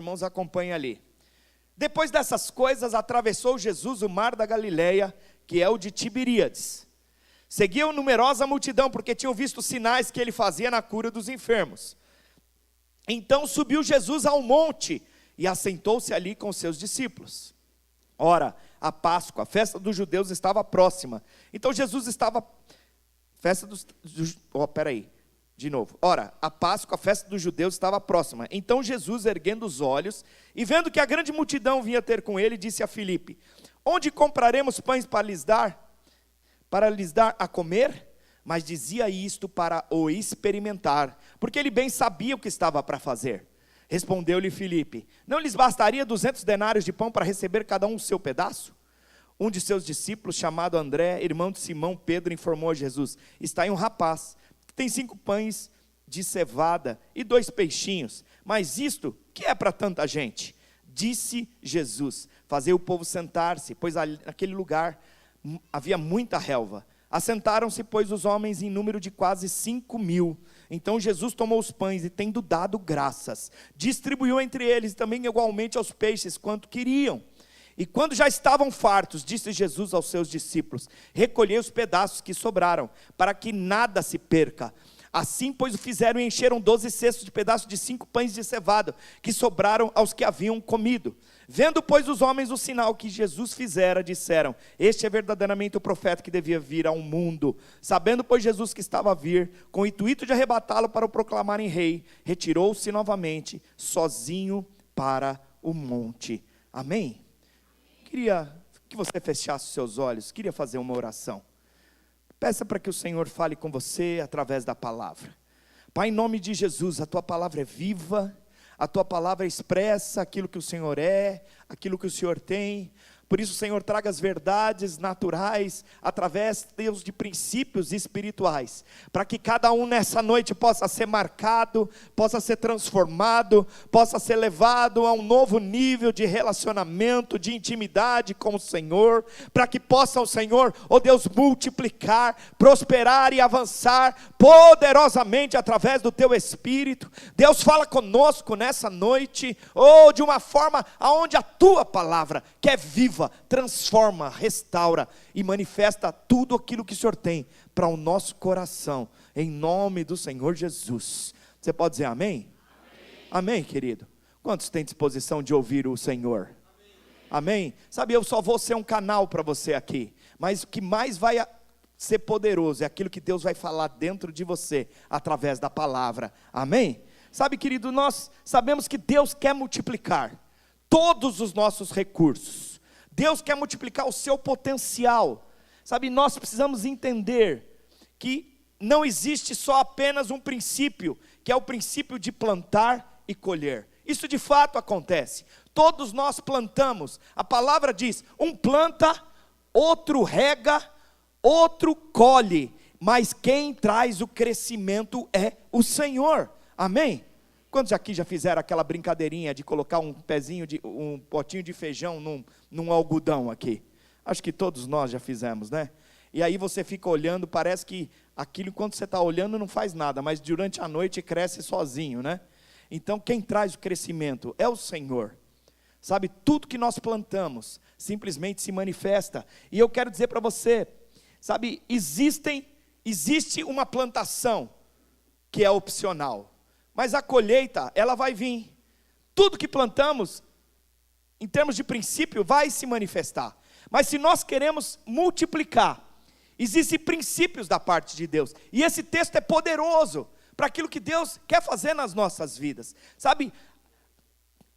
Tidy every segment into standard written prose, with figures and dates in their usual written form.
Irmãos, acompanhem ali. Depois dessas coisas, atravessou Jesus o mar da Galileia, que é o de Tiberíades. Seguiam numerosa multidão, porque tinham visto os sinais que ele fazia na cura dos enfermos. Então subiu Jesus ao monte e assentou-se ali com seus discípulos. Ora, a Páscoa, a festa dos judeus, estava próxima. Então Jesus estava... Ora, a Páscoa, a festa dos judeus, estava próxima. Então Jesus, erguendo os olhos, e vendo que a grande multidão vinha ter com ele, disse a Filipe: onde compraremos pães para lhes dar a comer? Mas dizia isto para o experimentar, porque ele bem sabia o que estava para fazer. Respondeu-lhe Filipe: não lhes bastaria 200 denários de pão para receber cada um o seu pedaço? Um de seus discípulos, chamado André, irmão de Simão Pedro, informou a Jesus: está aí um rapaz que tem 5 pães de cevada e 2 peixinhos, mas isto que é para tanta gente? Disse Jesus: fazei o povo sentar-se, pois naquele lugar havia muita relva. Assentaram-se, pois, os homens em número de quase 5.000. Então Jesus tomou os pães e, tendo dado graças, distribuiu entre eles também igualmente aos peixes quanto queriam. E quando já estavam fartos, disse Jesus aos seus discípulos: recolhei os pedaços que sobraram, para que nada se perca. Assim, pois, o fizeram e encheram 12 cestos de pedaços de 5 pães de cevada, que sobraram aos que haviam comido. Vendo, pois, os homens o sinal que Jesus fizera, disseram: este é verdadeiramente o profeta que devia vir ao mundo. Sabendo, pois, Jesus que estava a vir, com o intuito de arrebatá-lo para o proclamarem rei, retirou-se novamente, sozinho para o monte. Amém? Queria que você fechasse os seus olhos, queria fazer uma oração. Peça para que o Senhor fale com você através da palavra. Pai, em nome de Jesus, a Tua palavra é viva, a Tua palavra expressa aquilo que o Senhor é, aquilo que o Senhor tem. Por isso, Senhor, traga as verdades naturais, através, Deus, de princípios espirituais, para que cada um nessa noite possa ser marcado, possa ser transformado, possa ser levado a um novo nível de relacionamento, de intimidade com o Senhor, para que possa o Senhor, ó Deus, multiplicar, prosperar e avançar poderosamente através do Teu Espírito. Deus, fala conosco nessa noite, de uma forma aonde a Tua palavra, que é viva, transforma, restaura e manifesta tudo aquilo que o Senhor tem para o nosso coração, em nome do Senhor Jesus. Você pode dizer amém? Amém, querido? Quantos têm disposição de ouvir o Senhor? Amém? Sabe, eu só vou ser um canal para você aqui, mas o que mais vai ser poderoso é aquilo que Deus vai falar dentro de você, através da palavra. Amém? Sabe, querido, nós sabemos que Deus quer multiplicar todos os nossos recursos. Deus quer multiplicar o seu potencial. Sabe, nós precisamos entender que não existe só apenas um princípio, que é o princípio de plantar e colher. Isso de fato acontece. Todos nós plantamos. A palavra diz: um planta, outro rega, outro colhe, mas quem traz o crescimento é o Senhor. Amém? Quantos aqui já fizeram aquela brincadeirinha de colocar um potinho de feijão num algodão aqui? Acho que todos nós já fizemos, né? E aí você fica olhando, parece que aquilo, enquanto você está olhando, não faz nada, mas durante a noite cresce sozinho, né? Então quem traz o crescimento é o Senhor. Sabe, tudo que nós plantamos simplesmente se manifesta. E eu quero dizer para você, sabe, existe uma plantação que é opcional, mas a colheita, ela vai vir. Tudo que plantamos, em termos de princípio, vai se manifestar. Mas se nós queremos multiplicar, existem princípios da parte de Deus. E esse texto é poderoso para aquilo que Deus quer fazer nas nossas vidas. Sabe,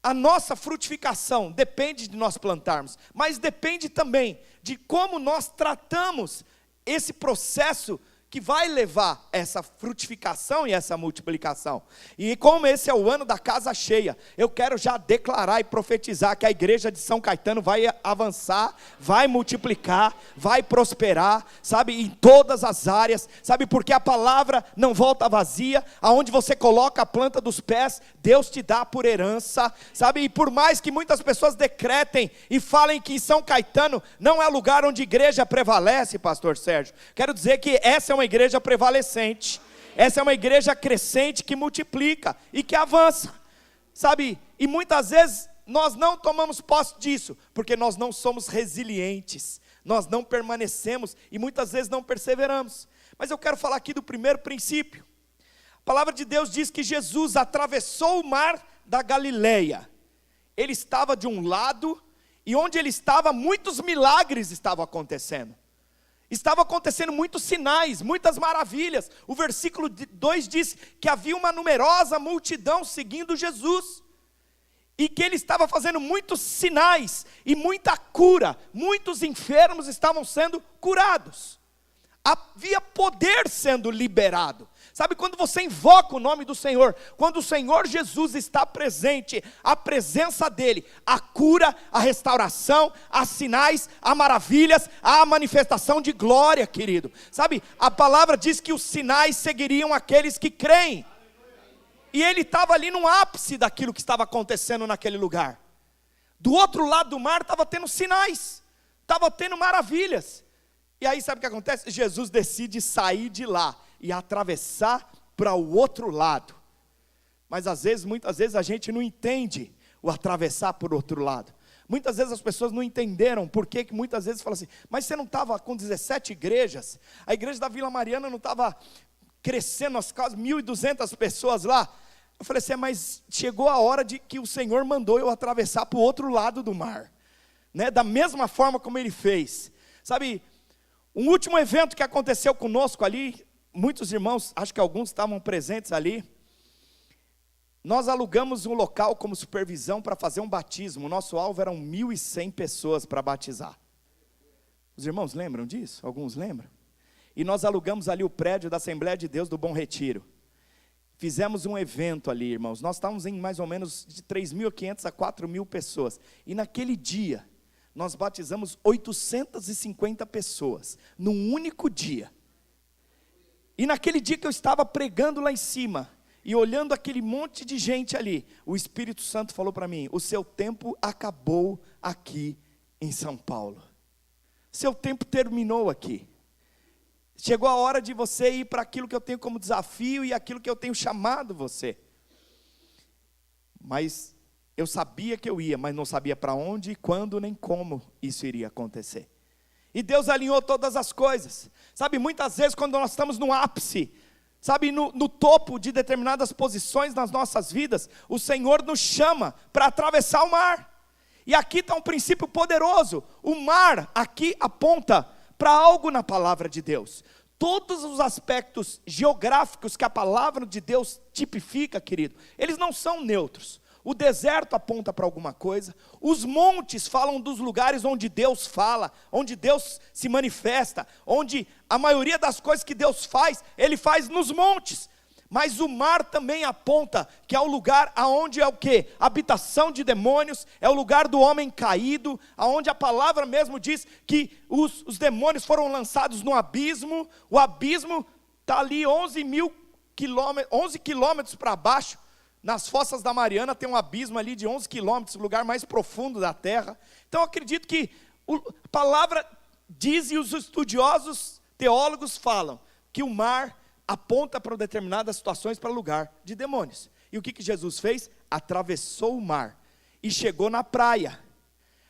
a nossa frutificação depende de nós plantarmos, mas depende também de como nós tratamos esse processo que vai levar essa frutificação e essa multiplicação. E como esse é o ano da casa cheia, eu quero já declarar e profetizar que a igreja de São Caetano vai avançar, vai multiplicar, vai prosperar, sabe, em todas as áreas, sabe, porque a palavra não volta vazia. Aonde você coloca a planta dos pés, Deus te dá por herança, sabe, e por mais que muitas pessoas decretem e falem que em São Caetano não é lugar onde igreja prevalece, pastor Sérgio, quero dizer que essa é uma igreja prevalecente, essa é uma igreja crescente que multiplica e que avança, sabe, E muitas vezes nós não tomamos posse disso, porque nós não somos resilientes, nós não permanecemos e muitas vezes não perseveramos. Mas eu quero falar aqui do primeiro princípio. A palavra de Deus diz que Jesus atravessou o mar da Galileia. Ele estava de um lado, e onde ele estava, muitos milagres estavam acontecendo. Estavam acontecendo muitos sinais, muitas maravilhas. O versículo 2 diz que havia uma numerosa multidão seguindo Jesus. E que ele estava fazendo muitos sinais e muita cura. Muitos enfermos estavam sendo curados. Havia poder sendo liberado. Sabe, quando você invoca o nome do Senhor, quando o Senhor Jesus está presente, a presença dEle, a cura, a restauração, há sinais, há maravilhas, há manifestação de glória, querido. Sabe, a palavra diz que os sinais seguiriam aqueles que creem. E ele estava ali no ápice daquilo que estava acontecendo naquele lugar. Do outro lado do mar estava tendo sinais, estava tendo maravilhas. E aí sabe o que acontece? Jesus decide sair de lá e atravessar para o outro lado. Mas às vezes, muitas vezes a gente não entende o atravessar por outro lado. Muitas vezes as pessoas não entenderam por que muitas vezes falam assim, mas você não estava com 17 igrejas? A igreja da Vila Mariana não estava crescendo, as quase 1.200 pessoas lá? Eu falei assim, mas chegou a hora de que o Senhor mandou eu atravessar para o outro lado do mar, né? Da mesma forma como Ele fez. Sabe, um último evento que aconteceu conosco ali, muitos irmãos, acho que alguns estavam presentes ali. Nós alugamos um local como supervisão para fazer um batismo. O nosso alvo eram 1.100 pessoas para batizar. Os irmãos lembram disso? Alguns lembram? E nós alugamos ali o prédio da Assembleia de Deus do Bom Retiro. Fizemos um evento ali, irmãos. Nós estávamos em mais ou menos de 3.500 a 4.000 pessoas. E naquele dia, nós batizamos 850 pessoas, num único dia. E naquele dia que eu estava pregando lá em cima, e olhando aquele monte de gente ali, o Espírito Santo falou para mim, o seu tempo acabou aqui em São Paulo. Seu tempo terminou aqui. Chegou a hora de você ir para aquilo que eu tenho como desafio, e aquilo que eu tenho chamado você. Mas eu sabia que eu ia, mas não sabia para onde, quando, nem como isso iria acontecer. E Deus alinhou todas as coisas. Sabe, muitas vezes quando nós estamos no ápice, sabe, no topo de determinadas posições nas nossas vidas, o Senhor nos chama para atravessar o mar. E aqui está um princípio poderoso. O mar aqui aponta para algo na palavra de Deus. Todos os aspectos geográficos que a palavra de Deus tipifica, querido, eles não são neutros. O deserto aponta para alguma coisa, os montes falam dos lugares onde Deus fala, onde Deus se manifesta, onde a maioria das coisas que Deus faz, Ele faz nos montes. Mas o mar também aponta que é o lugar aonde é o quê? Habitação de demônios, é o lugar do homem caído, aonde a palavra mesmo diz que os demônios foram lançados no abismo. O abismo está ali 11 quilômetros para baixo. Nas Fossas da Mariana tem um abismo ali de 11 quilômetros, o lugar mais profundo da terra. Então eu acredito que a palavra diz, e os estudiosos teólogos falam, que o mar aponta para determinadas situações, para lugar de demônios. E o que Jesus fez? Atravessou o mar e chegou na praia.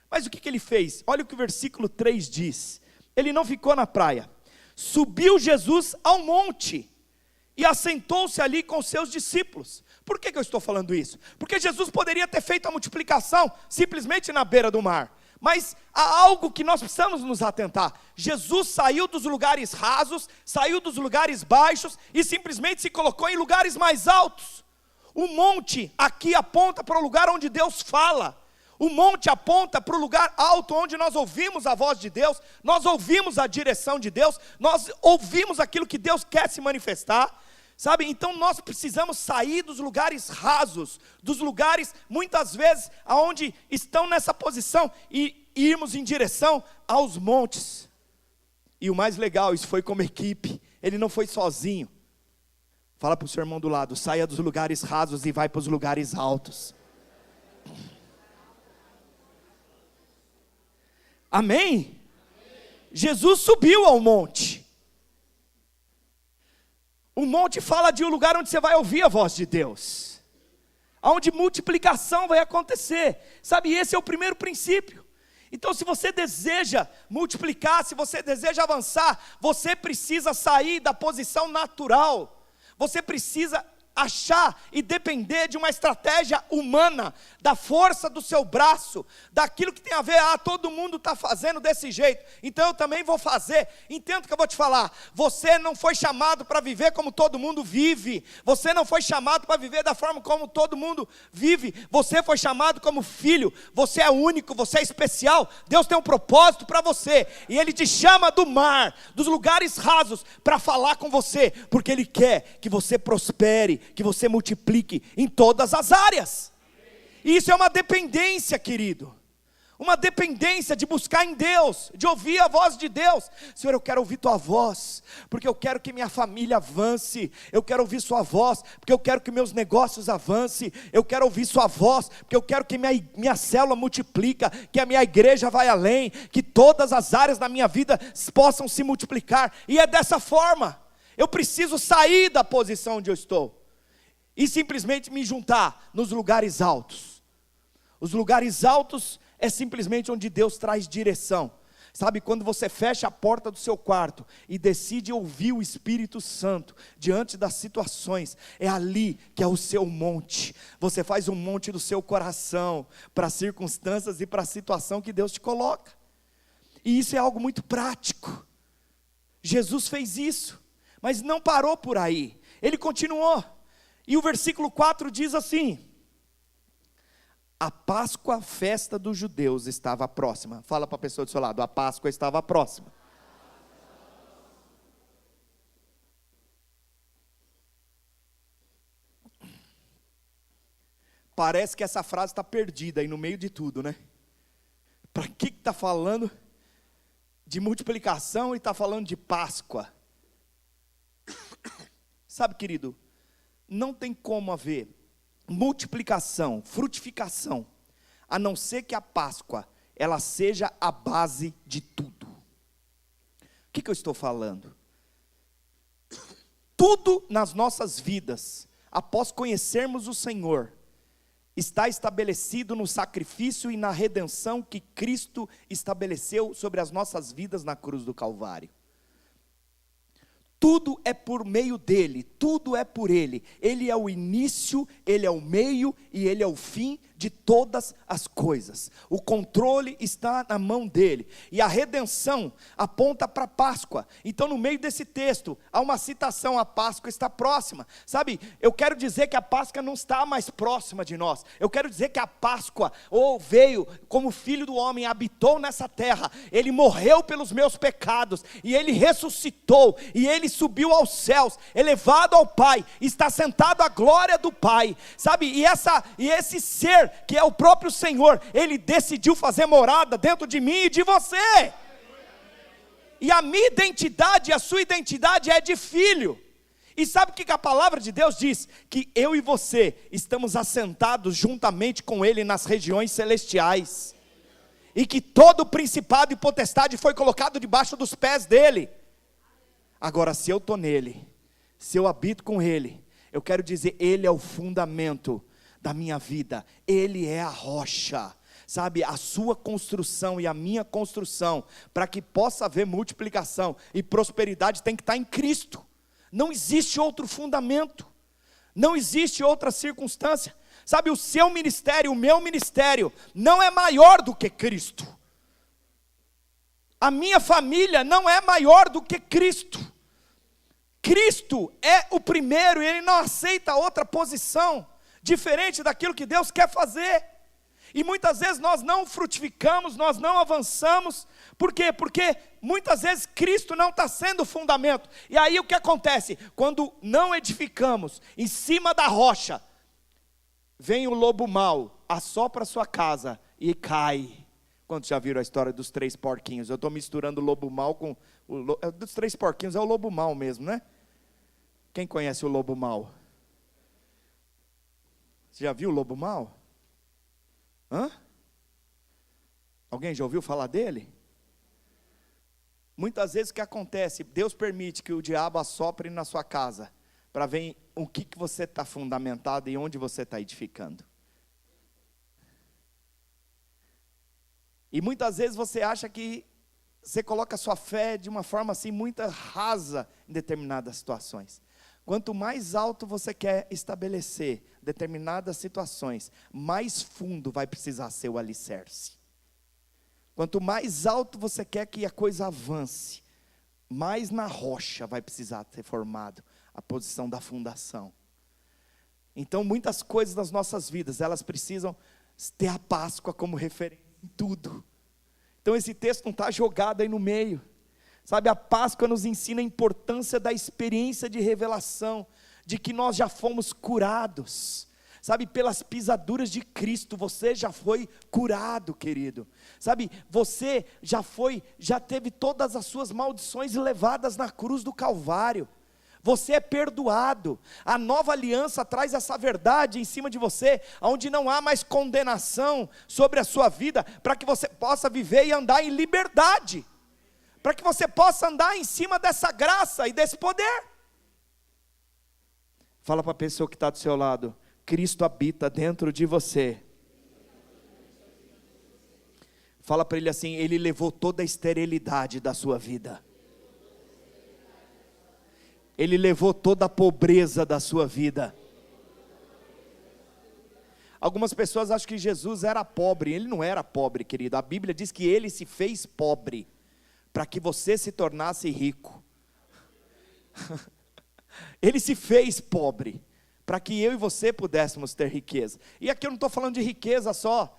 Mas o que ele fez? Olha o que o versículo 3 diz. Ele não ficou na praia. Subiu Jesus ao monte e assentou-se ali com seus discípulos. Por que eu estou falando isso? Porque Jesus poderia ter feito a multiplicação simplesmente na beira do mar. Mas há algo que nós precisamos nos atentar. Jesus saiu dos lugares rasos, saiu dos lugares baixos e simplesmente se colocou em lugares mais altos. O monte aqui aponta para o lugar onde Deus fala. O monte aponta para o lugar alto onde nós ouvimos a voz de Deus, nós ouvimos a direção de Deus, nós ouvimos aquilo que Deus quer se manifestar. Sabe, então nós precisamos sair dos lugares rasos, dos lugares muitas vezes aonde estão nessa posição e irmos em direção aos montes. E o mais legal, isso foi como equipe, ele não foi sozinho. Fala para o seu irmão do lado, saia dos lugares rasos e vai para os lugares altos. Amém? Jesus subiu ao monte. O monte fala de um lugar onde você vai ouvir a voz de Deus. onde multiplicação vai acontecer. Sabe, esse é o primeiro princípio. Então, se você deseja multiplicar, se você deseja avançar, você precisa sair da posição natural. Você precisa achar e depender de uma estratégia humana, da força do seu braço, daquilo que tem a ver, todo mundo está fazendo desse jeito, então eu também vou fazer. Entenda o que eu vou te falar, você não foi chamado para viver como todo mundo vive, você não foi chamado para viver da forma como todo mundo vive, você foi chamado como filho, você é único, você é especial, Deus tem um propósito para você, e Ele te chama do mar, dos lugares rasos, para falar com você, porque Ele quer que você prospere, que você multiplique em todas as áreas. E isso é uma dependência, querido, uma dependência de buscar em Deus, de ouvir a voz de Deus. Senhor, eu quero ouvir tua voz, porque eu quero que minha família avance, eu quero ouvir sua voz, porque eu quero que meus negócios avancem, eu quero ouvir sua voz, porque eu quero que minha célula multiplica, que a minha igreja vai além, que todas as áreas da minha vida possam se multiplicar, e é dessa forma. Eu preciso sair da posição onde eu estou e simplesmente me juntar nos lugares altos. Os lugares altos é simplesmente onde Deus traz direção. Sabe, quando você fecha a porta do seu quarto e decide ouvir o Espírito Santo diante das situações, é ali que é o seu monte. Você faz um monte do seu coração para as circunstâncias e para a situação que Deus te coloca. E isso é algo muito prático. Jesus fez isso, mas não parou por aí. Ele continuou. E o versículo 4 diz assim: a Páscoa, festa dos judeus, estava próxima. Fala para a pessoa do seu lado, a Páscoa estava próxima. Parece que essa frase está perdida aí no meio de tudo, né? Para que está falando de multiplicação e está falando de Páscoa? Sabe, querido, não tem como haver multiplicação, frutificação, a não ser que a Páscoa, ela seja a base de tudo. O que eu estou falando? Tudo nas nossas vidas, após conhecermos o Senhor, está estabelecido no sacrifício e na redenção que Cristo estabeleceu sobre as nossas vidas na cruz do Calvário. Tudo é por meio dele, tudo é por ele. Ele é o início, ele é o meio e ele é o fim de todas as coisas. O controle está na mão dele. E a redenção aponta para a Páscoa. Então, no meio desse texto, há uma citação: a Páscoa está próxima. Sabe, eu quero dizer que a Páscoa não está mais próxima de nós. Eu quero dizer que a Páscoa veio como filho do homem, habitou nessa terra. Ele morreu pelos meus pecados e ele ressuscitou e ele subiu aos céus, elevado ao Pai, está sentado à glória do Pai. Sabe, e esse ser que é o próprio Senhor, Ele decidiu fazer morada dentro de mim e de você. E a minha identidade, a sua identidade é de filho. E sabe o que a palavra de Deus diz? Que eu e você estamos assentados juntamente com Ele nas regiões celestiais. E que todo principado e potestade foi colocado debaixo dos pés dEle. Agora, se eu estou nele, se eu habito com Ele, eu quero dizer, Ele é o fundamento da minha vida, Ele é a rocha. Sabe, a sua construção e a minha construção, para que possa haver multiplicação e prosperidade, tem que estar em Cristo. Não existe outro fundamento, não existe outra circunstância. Sabe, o seu ministério, o meu ministério, não é maior do que Cristo. A minha família não é maior do que Cristo. Cristo é o primeiro e Ele não aceita outra posição diferente daquilo que Deus quer fazer. E muitas vezes nós não frutificamos, nós não avançamos. Por quê? Porque muitas vezes Cristo não está sendo o fundamento. E aí o que acontece? Quando não edificamos em cima da rocha, vem o lobo mau, assopra a sua casa e cai. Quantos já viram a história dos 3 porquinhos? Eu estou misturando o lobo mau com... dos 3 porquinhos é o lobo mau mesmo, né? Quem conhece o lobo mau? Você já viu o lobo mau? Hã? Alguém já ouviu falar dele? Muitas vezes o que acontece? Deus permite que o diabo assopre na sua casa, para ver o que você está fundamentado e onde você está edificando. E muitas vezes você acha que você coloca a sua fé de uma forma assim muito rasa em determinadas situações. Quanto mais alto você quer estabelecer determinadas situações, mais fundo vai precisar ser o alicerce. Quanto mais alto você quer que a coisa avance, mais na rocha vai precisar ser formado a posição da fundação. Então muitas coisas das nossas vidas, elas precisam ter a Páscoa como referência em tudo. Então esse texto não está jogado aí no meio. Sabe, a Páscoa nos ensina a importância da experiência de revelação, de que nós já fomos curados. Sabe, pelas pisaduras de Cristo, você já foi curado, querido. Sabe, você já teve todas as suas maldições levadas na cruz do Calvário. Você é perdoado. A nova aliança traz essa verdade em cima de você, onde não há mais condenação sobre a sua vida, para que você possa viver e andar em liberdade, para que você possa andar em cima dessa graça e desse poder. Fala para a pessoa que está do seu lado: Cristo habita dentro de você. Fala para ele assim: Ele levou toda a esterilidade da sua vida. Ele levou toda a pobreza da sua vida. Algumas pessoas acham que Jesus era pobre. Ele não era pobre, querido. A Bíblia diz que Ele se fez pobre, para que você se tornasse rico. Ele se fez pobre, para que eu e você pudéssemos ter riqueza. E aqui eu não estou falando de riqueza só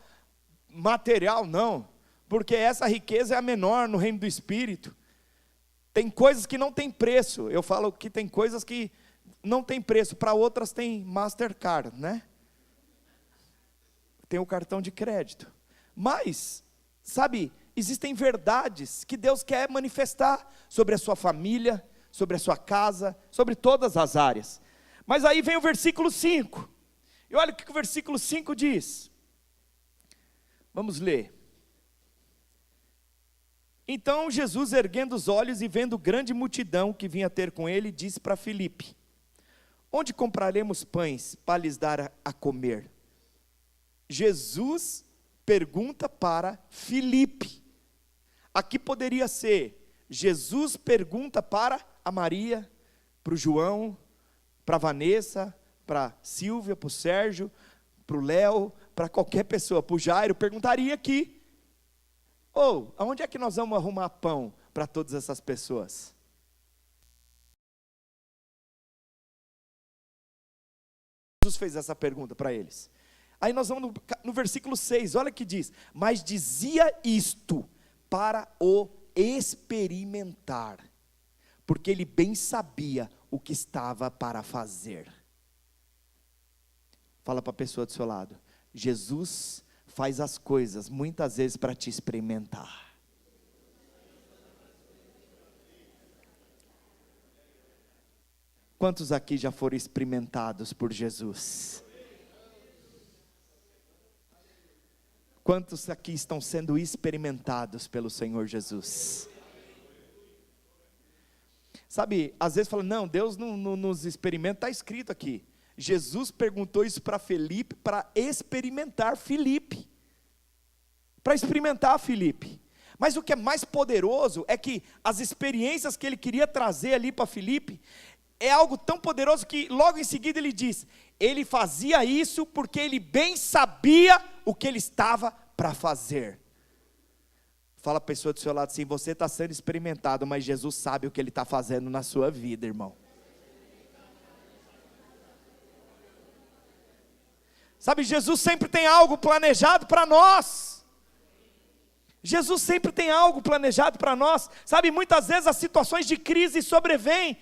material, não, porque essa riqueza é a menor no reino do Espírito. Tem coisas que não tem preço. Eu falo que tem coisas que não tem preço, para outras tem Mastercard, né? Tem o cartão de crédito. Mas, sabe, existem verdades que Deus quer manifestar sobre a sua família, sobre a sua casa, sobre todas as áreas. Mas aí vem o versículo 5. E olha o que o versículo 5 diz. Vamos ler. Então Jesus, erguendo os olhos e vendo grande multidão que vinha ter com ele, disse para Filipe: onde compraremos pães para lhes dar a comer? Jesus pergunta para Filipe. Aqui poderia ser: Jesus pergunta para a Maria, para o João, para a Vanessa, para a Silvia, para o Sérgio, para o Léo, para qualquer pessoa, para o Jairo, perguntaria aqui: aonde é que nós vamos arrumar pão para todas essas pessoas? Jesus fez essa pergunta para eles. Aí nós vamos no versículo 6, olha que diz: mas dizia isto para o experimentar, porque ele bem sabia o que estava para fazer. Fala para a pessoa do seu lado: Jesus faz as coisas muitas vezes para te experimentar. Quantos aqui já foram experimentados por Jesus? Quantos aqui estão sendo experimentados pelo Senhor Jesus? Sabe, às vezes fala: não, Deus não nos experimenta. Está escrito aqui. Jesus perguntou isso para Filipe, para experimentar Filipe. Para experimentar Filipe. Mas o que é mais poderoso é que as experiências que ele queria trazer ali para Filipe é algo tão poderoso que logo em seguida ele diz: ele fazia isso porque ele bem sabia o que ele estava para fazer. Fala a pessoa do seu lado assim: você está sendo experimentado, mas Jesus sabe o que ele está fazendo na sua vida, irmão. Sabe, Jesus sempre tem algo planejado para nós. Jesus sempre tem algo planejado para nós. Sabe, muitas vezes as situações de crise sobrevêm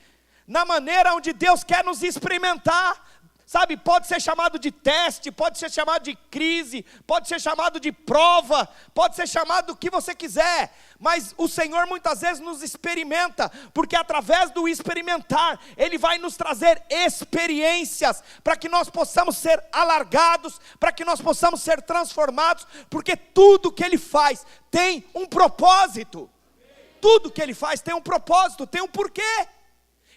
na maneira onde Deus quer nos experimentar. Sabe, pode ser chamado de teste, pode ser chamado de crise, pode ser chamado de prova, pode ser chamado do que você quiser, mas o Senhor muitas vezes nos experimenta, porque através do experimentar, Ele vai nos trazer experiências, para que nós possamos ser alargados, para que nós possamos ser transformados, porque tudo que Ele faz tem um propósito, tudo que Ele faz tem um propósito, tem um porquê,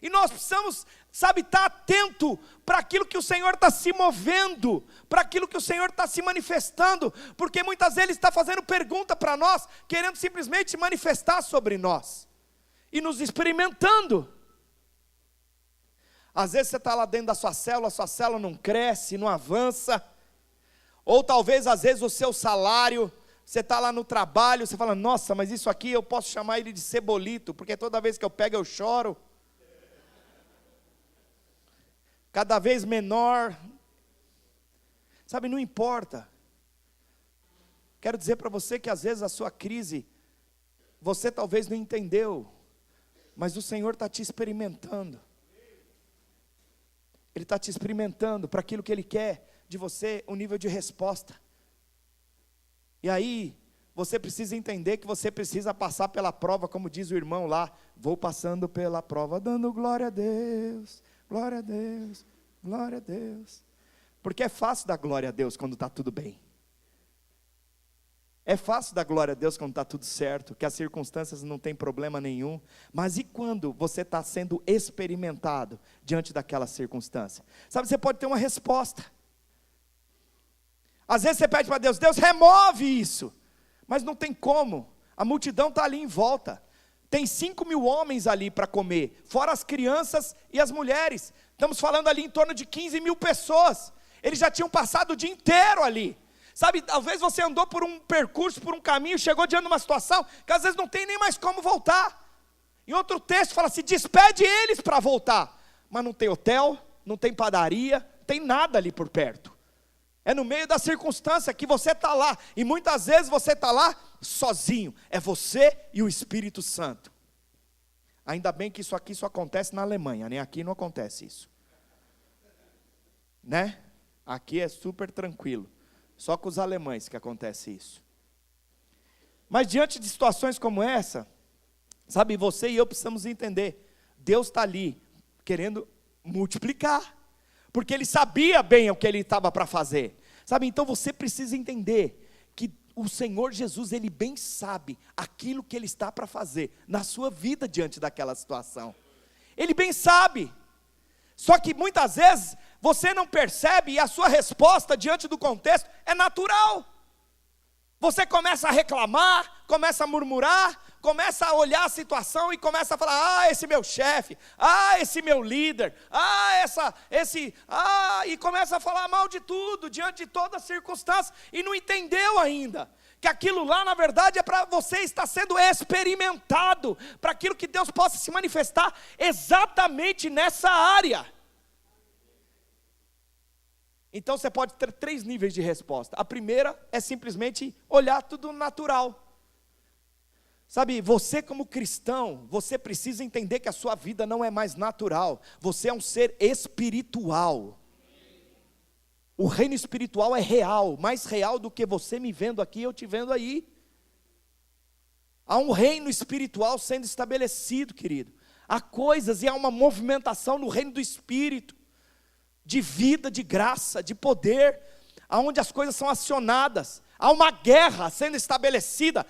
e nós precisamos sabe, está atento para aquilo que o Senhor está se movendo, para aquilo que o Senhor está se manifestando, porque muitas vezes Ele está fazendo pergunta para nós, querendo simplesmente se manifestar sobre nós, e nos experimentando. Às vezes você está lá dentro da sua célula não cresce, não avança, ou talvez às vezes o seu salário, você está lá no trabalho, você fala, nossa, mas isso aqui eu posso chamar ele de cebolito, porque toda vez que eu pego eu choro, cada vez menor, sabe, não importa. Quero dizer para você que às vezes a sua crise, você talvez não entendeu, mas o Senhor está te experimentando. Ele está te experimentando para aquilo que Ele quer de você, um nível de resposta. E aí, você precisa entender que você precisa passar pela prova, como diz o irmão lá, vou passando pela prova, dando glória a Deus, glória a Deus, glória a Deus. Porque é fácil dar glória a Deus quando está tudo bem. É fácil dar glória a Deus quando está tudo certo, que as circunstâncias não tem problema nenhum. Mas e quando você está sendo experimentado diante daquela circunstância? Sabe, você pode ter uma resposta. Às vezes você pede para Deus, Deus remove isso. Mas não tem como, a multidão está ali em volta. Tem 5.000 homens ali para comer, fora as crianças e as mulheres. Estamos falando ali em torno de 15.000 pessoas. Eles já tinham passado o dia inteiro ali. Sabe, talvez você andou por um percurso, por um caminho, chegou diante de uma situação que às vezes não tem nem mais como voltar. Em outro texto fala assim, despede eles para voltar. Mas não tem hotel, não tem padaria, não tem nada ali por perto. É no meio da circunstância que você está lá. E muitas vezes você está lá sozinho. É você e o Espírito Santo. Ainda bem que isso aqui só acontece na Alemanha, né? Aqui não acontece isso. Né? Aqui é super tranquilo. Só com os alemães que acontece isso. Mas diante de situações como essa, sabe, você e eu precisamos entender, Deus está ali, querendo multiplicar, porque Ele sabia bem o que Ele estava para fazer, sabe, então você precisa entender, que o Senhor Jesus, Ele bem sabe, aquilo que Ele está para fazer, na sua vida diante daquela situação, Ele bem sabe, só que muitas vezes, você não percebe e a sua resposta diante do contexto é natural. Você começa a reclamar, começa a murmurar, começa a olhar a situação e começa a falar, esse meu chefe, esse meu líder, e começa a falar mal de tudo, diante de toda circunstância, e não entendeu ainda, que aquilo lá na verdade é para você estar sendo experimentado, para aquilo que Deus possa se manifestar exatamente nessa área. Então você pode ter 3 níveis de resposta. A primeira é simplesmente olhar tudo natural. Sabe, você como cristão, você precisa entender que a sua vida não é mais natural. Você é um ser espiritual. O reino espiritual é real, mais real do que você me vendo aqui, eu te vendo aí. Há um reino espiritual sendo estabelecido, querido. Há coisas e há uma movimentação no reino do Espírito. De vida, de graça, de poder, aonde as coisas são acionadas, há uma guerra sendo estabelecida,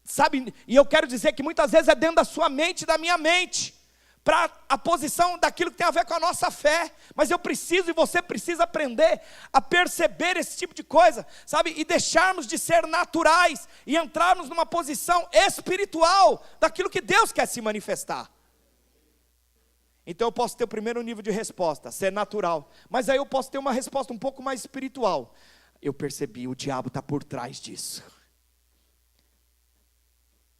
sabe, e eu quero dizer que muitas vezes é dentro da sua mente e da minha mente, para a posição daquilo que tem a ver com a nossa fé, mas eu preciso e você precisa aprender a perceber esse tipo de coisa, sabe, e deixarmos de ser naturais, e entrarmos numa posição espiritual, daquilo que Deus quer se manifestar. Então eu posso ter o primeiro nível de resposta, ser natural, mas aí eu posso ter uma resposta um pouco mais espiritual. Eu percebi, o diabo está por trás disso.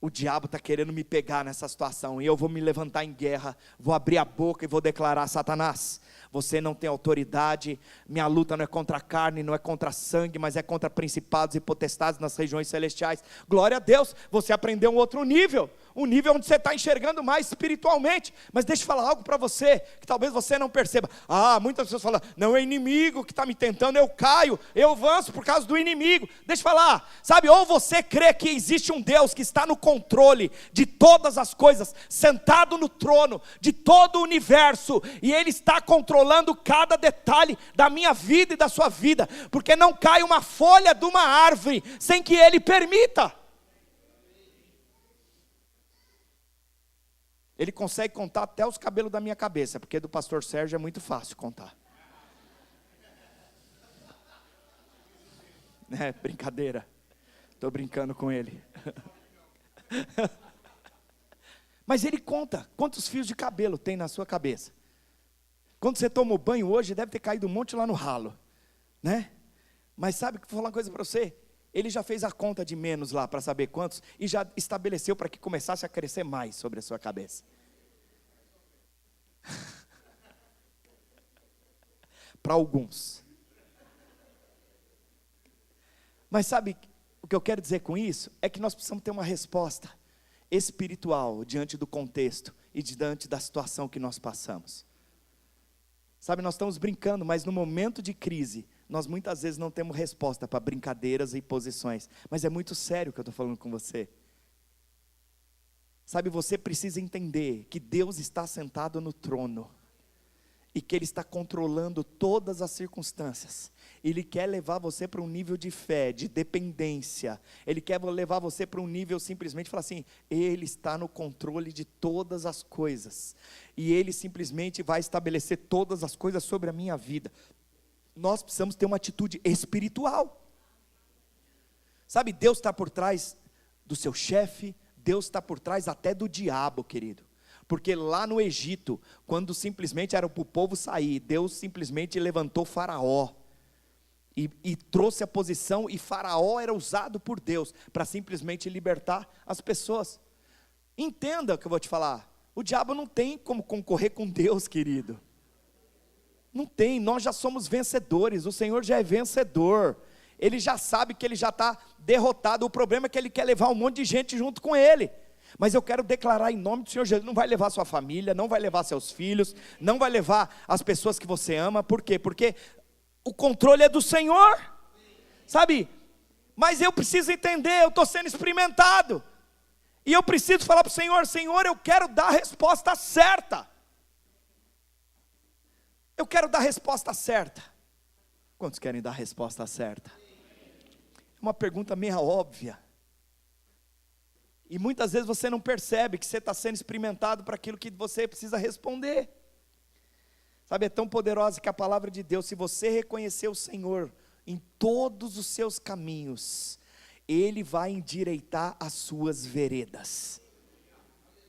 O diabo está querendo me pegar nessa situação, e eu vou me levantar em guerra, vou abrir a boca e vou declarar, Satanás, você não tem autoridade, minha luta não é contra a carne, não é contra sangue, mas é contra principados e potestades nas regiões celestiais. Glória a Deus, você aprendeu um outro nível, um nível onde você está enxergando mais espiritualmente. Mas deixa eu falar algo para você, que talvez você não perceba. Muitas pessoas falam, não é inimigo que está me tentando, eu caio, eu avanço por causa do inimigo. Deixa eu falar, sabe, ou você crê que existe um Deus que está no controle de todas as coisas, sentado no trono de todo o universo, e Ele está controlando cada detalhe da minha vida e da sua vida, porque não cai uma folha de uma árvore sem que Ele permita. Ele consegue contar até os cabelos da minha cabeça, porque do pastor Sérgio é muito fácil contar. É, brincadeira. Estou brincando com ele. Mas ele conta quantos fios de cabelo tem na sua cabeça. Quando você toma o banho hoje, deve ter caído um monte lá no ralo, né? Mas sabe, vou falar uma coisa para você. Ele já fez a conta de menos lá, para saber quantos, e já estabeleceu para que começasse a crescer mais sobre a sua cabeça. Para alguns. Mas sabe, o que eu quero dizer com isso, é que nós precisamos ter uma resposta espiritual, diante do contexto, e diante da situação que nós passamos. Sabe, nós estamos brincando, mas no momento de crise, nós muitas vezes não temos resposta para brincadeiras e posições, mas é muito sério o que eu estou falando com você. Sabe, você precisa entender que Deus está sentado no trono, e que Ele está controlando todas as circunstâncias. Ele quer levar você para um nível de fé, de dependência. Ele quer levar você para um nível simplesmente falar assim, Ele está no controle de todas as coisas, e Ele simplesmente vai estabelecer todas as coisas sobre a minha vida. Nós precisamos ter uma atitude espiritual. Sabe, Deus está por trás do seu chefe, Deus está por trás até do diabo, querido. Porque lá no Egito, quando simplesmente era para o povo sair, Deus simplesmente levantou Faraó, e trouxe a posição, e Faraó era usado por Deus, para simplesmente libertar as pessoas. Entenda o que eu vou te falar, o diabo não tem como concorrer com Deus, querido. Não tem, nós já somos vencedores, o Senhor já é vencedor, Ele já sabe que Ele já está derrotado, o problema é que Ele quer levar um monte de gente junto com Ele. Mas eu quero declarar em nome do Senhor Jesus, não vai levar sua família, não vai levar seus filhos, não vai levar as pessoas que você ama. Por quê? Porque o controle é do Senhor, sabe? Mas eu preciso entender, eu estou sendo experimentado, e eu preciso falar para o Senhor, Senhor, eu quero dar a resposta certa. Eu quero dar a resposta certa. Quantos querem dar a resposta certa? É uma pergunta meio óbvia. E muitas vezes você não percebe que você está sendo experimentado para aquilo que você precisa responder. Sabe, é tão poderosa que a palavra de Deus, se você reconhecer o Senhor em todos os seus caminhos, Ele vai endireitar as suas veredas.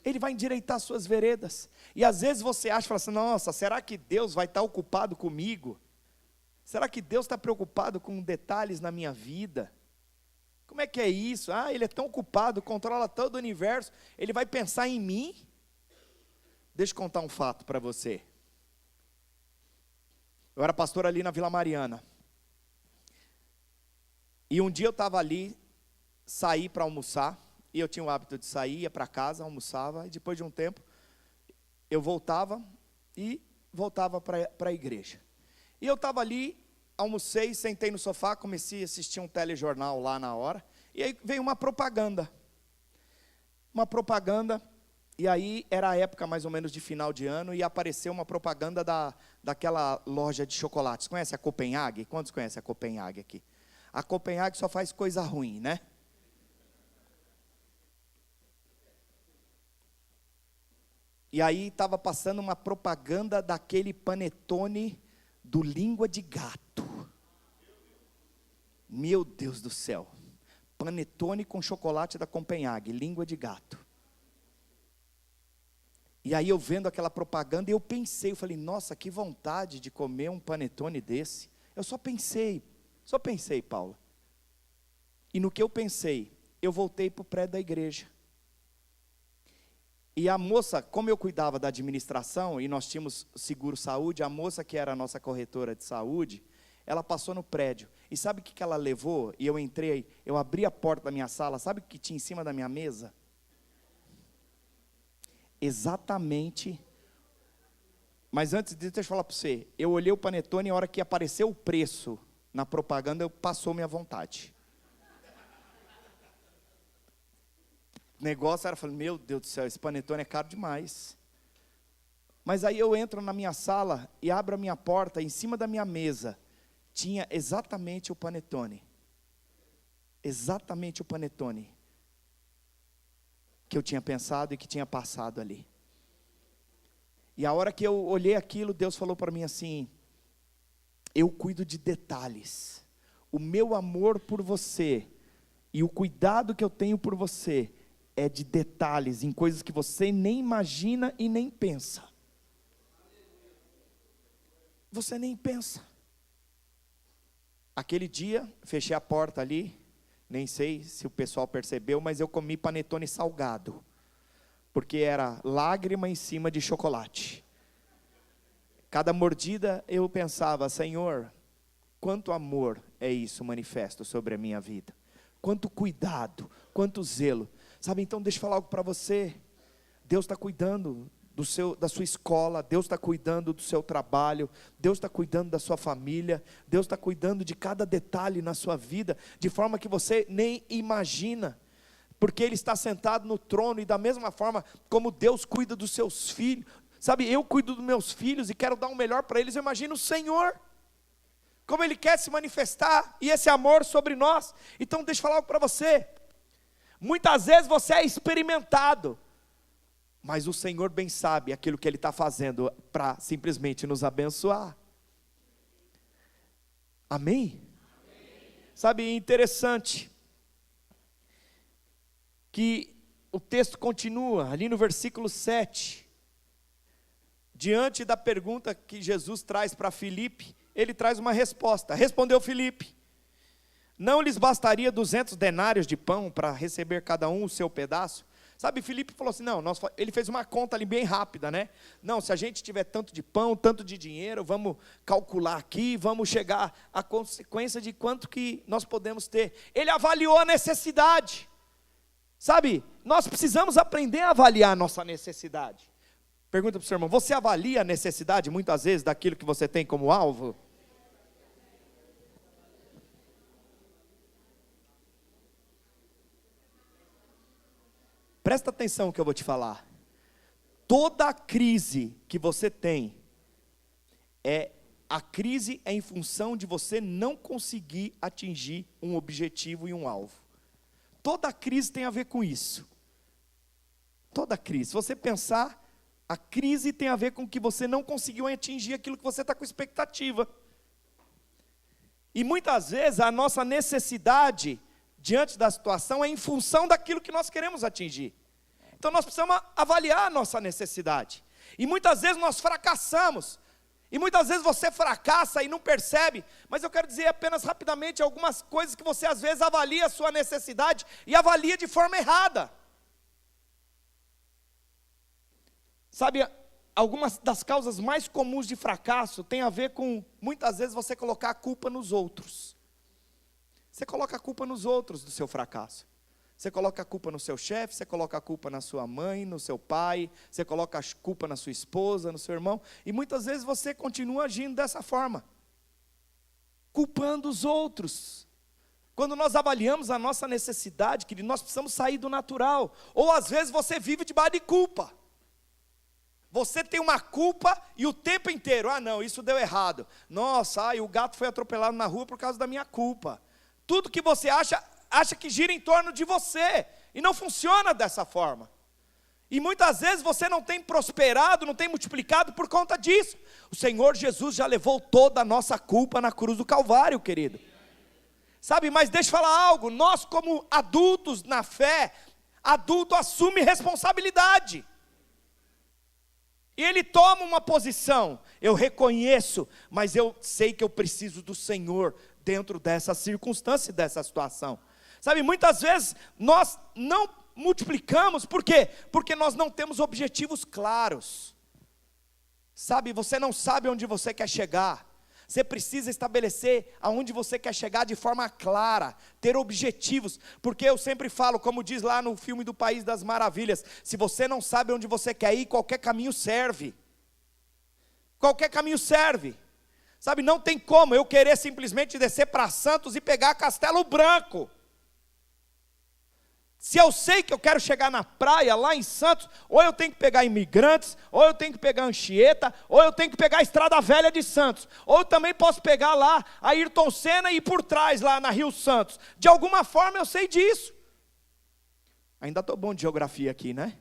Ele vai endireitar as suas veredas. E às vezes você acha, fala assim, nossa, será que Deus vai estar ocupado comigo? Será que Deus está preocupado com detalhes na minha vida? Como é que é isso? Ele é tão ocupado, controla todo o universo, Ele vai pensar em mim? Deixa eu contar um fato para você. Eu era pastor ali na Vila Mariana, e um dia eu estava ali, saí para almoçar, e eu tinha o hábito de sair, ia para casa, almoçava, e depois de um tempo, eu voltava para a igreja. E eu estava ali, almocei, sentei no sofá, comecei a assistir um telejornal lá na hora, e aí veio uma propaganda, e aí era a época mais ou menos de final de ano, e apareceu uma propaganda daquela loja de chocolates. Conhece a Copenhague? Quantos conhecem a Copenhague aqui? A Copenhague só faz coisa ruim, né? E aí estava passando uma propaganda daquele panetone do língua de gato. Meu Deus do céu. Panetone com chocolate da Copenhague, língua de gato. E aí eu vendo aquela propaganda, eu falei, nossa, que vontade de comer um panetone desse. Eu só pensei, Paula. E no que eu pensei, eu voltei para o prédio da igreja. E a moça, como eu cuidava da administração, e nós tínhamos seguro saúde, a moça que era a nossa corretora de saúde, ela passou no prédio. E sabe o que ela levou? E eu entrei, eu abri a porta da minha sala, sabe o que tinha em cima da minha mesa? Exatamente. Mas antes disso, deixa eu falar para você, eu olhei o panetone e a hora que apareceu o preço na propaganda, passou minha vontade. O negócio era, falei, meu Deus do céu, esse panetone é caro demais. Mas aí eu entro na minha sala e abro a minha porta, em cima da minha mesa, tinha exatamente o panetone. Exatamente o panetone que eu tinha pensado e que tinha passado ali. E a hora que eu olhei aquilo, Deus falou para mim assim: eu cuido de detalhes. O meu amor por você e o cuidado que eu tenho por você é de detalhes, em coisas que você nem imagina e nem pensa. Você nem pensa. Aquele dia, fechei a porta ali, nem sei se o pessoal percebeu, mas eu comi panetone salgado, porque era lágrima em cima de chocolate. Cada mordida eu pensava: Senhor, quanto amor é isso manifesto sobre a minha vida, quanto cuidado, quanto zelo. Sabe, então deixa eu falar algo para você. Deus está cuidando da sua escola, Deus está cuidando do seu trabalho, Deus está cuidando da sua família, Deus está cuidando de cada detalhe na sua vida, de forma que você nem imagina, porque Ele está sentado no trono, e da mesma forma como Deus cuida dos seus filhos, sabe, eu cuido dos meus filhos e quero dar o melhor para eles. Eu imagino o Senhor, como Ele quer se manifestar, e esse amor sobre nós. Então deixa eu falar algo para você. Muitas vezes você é experimentado, mas o Senhor bem sabe aquilo que Ele está fazendo para simplesmente nos abençoar. Amém? Sabe, interessante que o texto continua ali no versículo 7. Diante da pergunta que Jesus traz para Filipe, Ele traz uma resposta. Respondeu Filipe: não lhes bastaria 200 denários de pão para receber cada um o seu pedaço? Sabe, Filipe falou assim, não, ele fez uma conta ali bem rápida, né? Não, se a gente tiver tanto de pão, tanto de dinheiro, vamos calcular aqui, vamos chegar à consequência de quanto que nós podemos ter. Ele avaliou a necessidade. Sabe, nós precisamos aprender a avaliar a nossa necessidade. Pergunta para o seu irmão: você avalia a necessidade muitas vezes daquilo que você tem como alvo? Presta atenção no que eu vou te falar. Toda crise que você tem, a crise é em função de você não conseguir atingir um objetivo e um alvo. Toda crise tem a ver com isso. Toda crise. Se você pensar, a crise tem a ver com que você não conseguiu atingir aquilo que você está com expectativa. E muitas vezes a nossa necessidade diante da situação é em função daquilo que nós queremos atingir. Então nós precisamos avaliar a nossa necessidade. E muitas vezes nós fracassamos. E muitas vezes você fracassa e não percebe. Mas eu quero dizer apenas rapidamente algumas coisas que você às vezes avalia a sua necessidade e avalia de forma errada. Sabe, algumas das causas mais comuns de fracasso tem a ver com, muitas vezes, você colocar a culpa nos outros. Você coloca a culpa nos outros do seu fracasso. Você coloca a culpa no seu chefe, você coloca a culpa na sua mãe, no seu pai, você coloca a culpa na sua esposa, no seu irmão, e muitas vezes você continua agindo dessa forma, culpando os outros. Quando nós avaliamos a nossa necessidade, que nós precisamos sair do natural, ou às vezes você vive debaixo de culpa. Você tem uma culpa e o tempo inteiro, não, isso deu errado. Nossa, o gato foi atropelado na rua por causa da minha culpa. Tudo que você acha que gira em torno de você, e não funciona dessa forma. E muitas vezes você não tem prosperado, não tem multiplicado por conta disso. O Senhor Jesus já levou toda a nossa culpa na cruz do Calvário, querido. Sabe, mas deixa eu falar algo, nós como adultos na fé, adulto assume responsabilidade. E ele toma uma posição, eu reconheço, mas eu sei que eu preciso do Senhor dentro dessa circunstância e dessa situação. Sabe, muitas vezes nós não multiplicamos, por quê? Porque nós não temos objetivos claros. Sabe, você não sabe onde você quer chegar. Você precisa estabelecer aonde você quer chegar de forma clara, ter objetivos, porque eu sempre falo, como diz lá no filme do País das Maravilhas, se você não sabe onde você quer ir, qualquer caminho serve. Qualquer caminho serve. Sabe, não tem como eu querer simplesmente descer para Santos e pegar Castelo Branco. Se eu sei que eu quero chegar na praia, lá em Santos, ou eu tenho que pegar Imigrantes, ou eu tenho que pegar Anchieta, ou eu tenho que pegar a Estrada Velha de Santos, ou eu também posso pegar lá a Ayrton Senna e ir por trás, lá na Rio Santos. De alguma forma eu sei disso. Ainda estou bom de geografia aqui, né?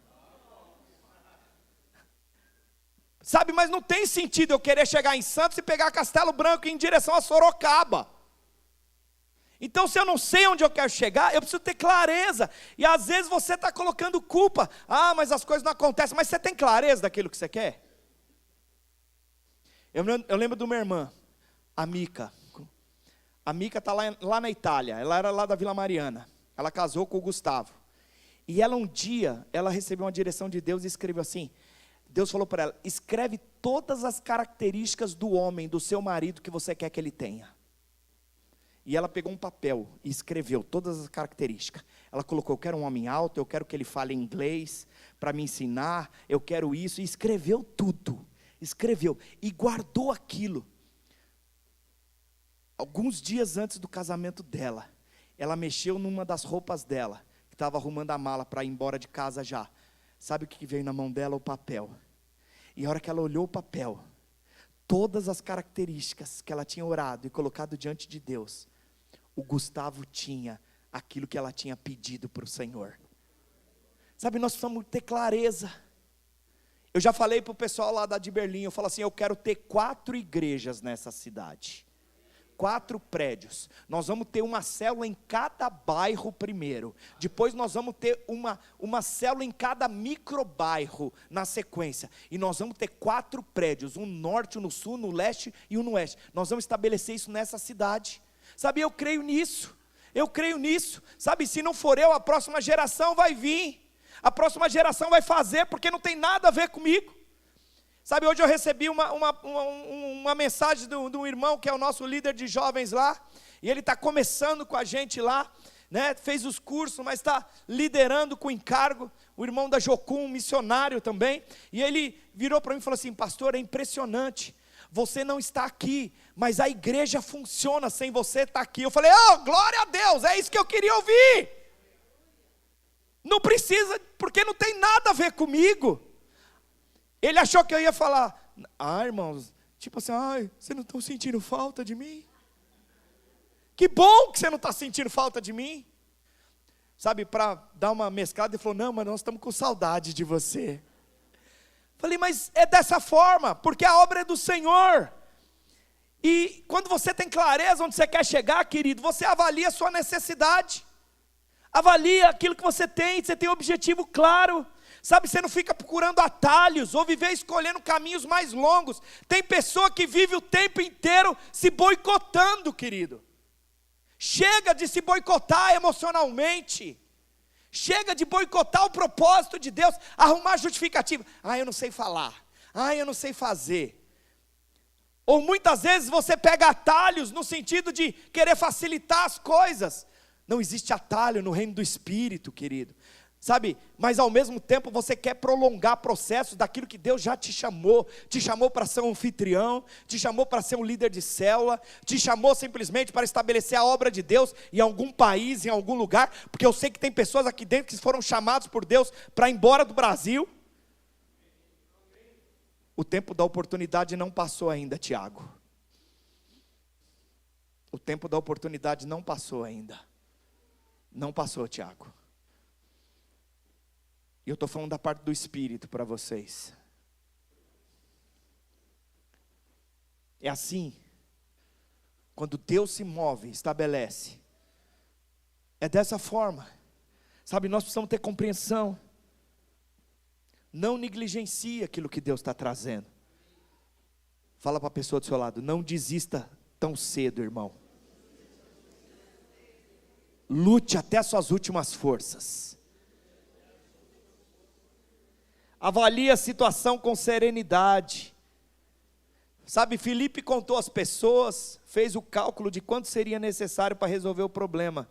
Sabe, mas não tem sentido eu querer chegar em Santos e pegar Castelo Branco em direção a Sorocaba. Então, se eu não sei onde eu quero chegar, eu preciso ter clareza. E às vezes você está colocando culpa. Ah, mas as coisas não acontecem. Mas você tem clareza daquilo que você quer? Eu lembro de uma irmã, a Mica. A Mica está lá na Itália. Ela era lá da Vila Mariana. Ela casou com o Gustavo. E ela um dia, ela recebeu uma direção de Deus e escreveu assim. Deus falou para ela, escreve todas as características do homem, do seu marido, que você quer que ele tenha. E ela pegou um papel e escreveu todas as características. Ela colocou, eu quero um homem alto, eu quero que ele fale inglês para me ensinar, eu quero isso. E escreveu tudo. Escreveu e guardou aquilo. Alguns dias antes do casamento dela, ela mexeu numa das roupas dela, que estava arrumando a mala para ir embora de casa já. Sabe o que veio na mão dela? O papel. E a hora que ela olhou o papel, todas as características que ela tinha orado e colocado diante de Deus, o Gustavo tinha aquilo que ela tinha pedido para o Senhor. Sabe, nós precisamos ter clareza. Eu já falei para o pessoal lá de Berlim, eu falo assim, eu quero ter 4 igrejas nessa cidade. 4 prédios, nós vamos ter uma célula em cada bairro primeiro, depois nós vamos ter uma célula em cada microbairro na sequência, e nós vamos ter 4 prédios, um no norte, um no sul, no leste e um no oeste, nós vamos estabelecer isso nessa cidade, sabe, eu creio nisso, sabe, se não for eu, a próxima geração vai vir, a próxima geração vai fazer, porque não tem nada a ver comigo. Sabe, hoje eu recebi uma mensagem de um irmão que é o nosso líder de jovens lá, e ele está começando com a gente lá, né, fez os cursos, mas está liderando com encargo, o irmão da Jocum, um missionário também, e ele virou para mim e falou assim, pastor, é impressionante, você não está aqui, mas a igreja funciona sem você estar aqui. Eu falei, oh, glória a Deus, é isso que eu queria ouvir, não precisa, porque não tem nada a ver comigo. Ele achou que eu ia falar, irmãos, tipo assim, vocês não estão sentindo falta de mim? Que bom que você não está sentindo falta de mim. Sabe, para dar uma mesclada, ele falou, não, mas nós estamos com saudade de você. Falei, mas é dessa forma, porque a obra é do Senhor. E quando você tem clareza onde você quer chegar, querido, você avalia a sua necessidade. Avalia aquilo que você tem objetivo claro. Sabe, você não fica procurando atalhos, ou viver escolhendo caminhos mais longos. Tem pessoa que vive o tempo inteiro se boicotando, querido. Chega de se boicotar emocionalmente. Chega de boicotar o propósito de Deus, arrumar justificativa. Eu não sei falar. Eu não sei fazer. Ou muitas vezes você pega atalhos no sentido de querer facilitar as coisas. Não existe atalho no reino do Espírito, querido. Sabe, mas ao mesmo tempo você quer prolongar processos daquilo que Deus já te chamou para ser um anfitrião, te chamou para ser um líder de célula, te chamou simplesmente para estabelecer a obra de Deus em algum país, em algum lugar, porque eu sei que tem pessoas aqui dentro que foram chamados por Deus para ir embora do Brasil. O tempo da oportunidade não passou ainda, Tiago. O tempo da oportunidade não passou ainda. Não passou, Tiago. E eu estou falando da parte do Espírito para vocês. É assim, quando Deus se move, estabelece, é dessa forma, sabe, nós precisamos ter compreensão, não negligencie aquilo que Deus está trazendo. Fala para a pessoa do seu lado, não desista tão cedo, irmão, lute até as suas últimas forças. Avalie a situação com serenidade. Sabe, Filipe contou às pessoas, fez o cálculo de quanto seria necessário para resolver o problema.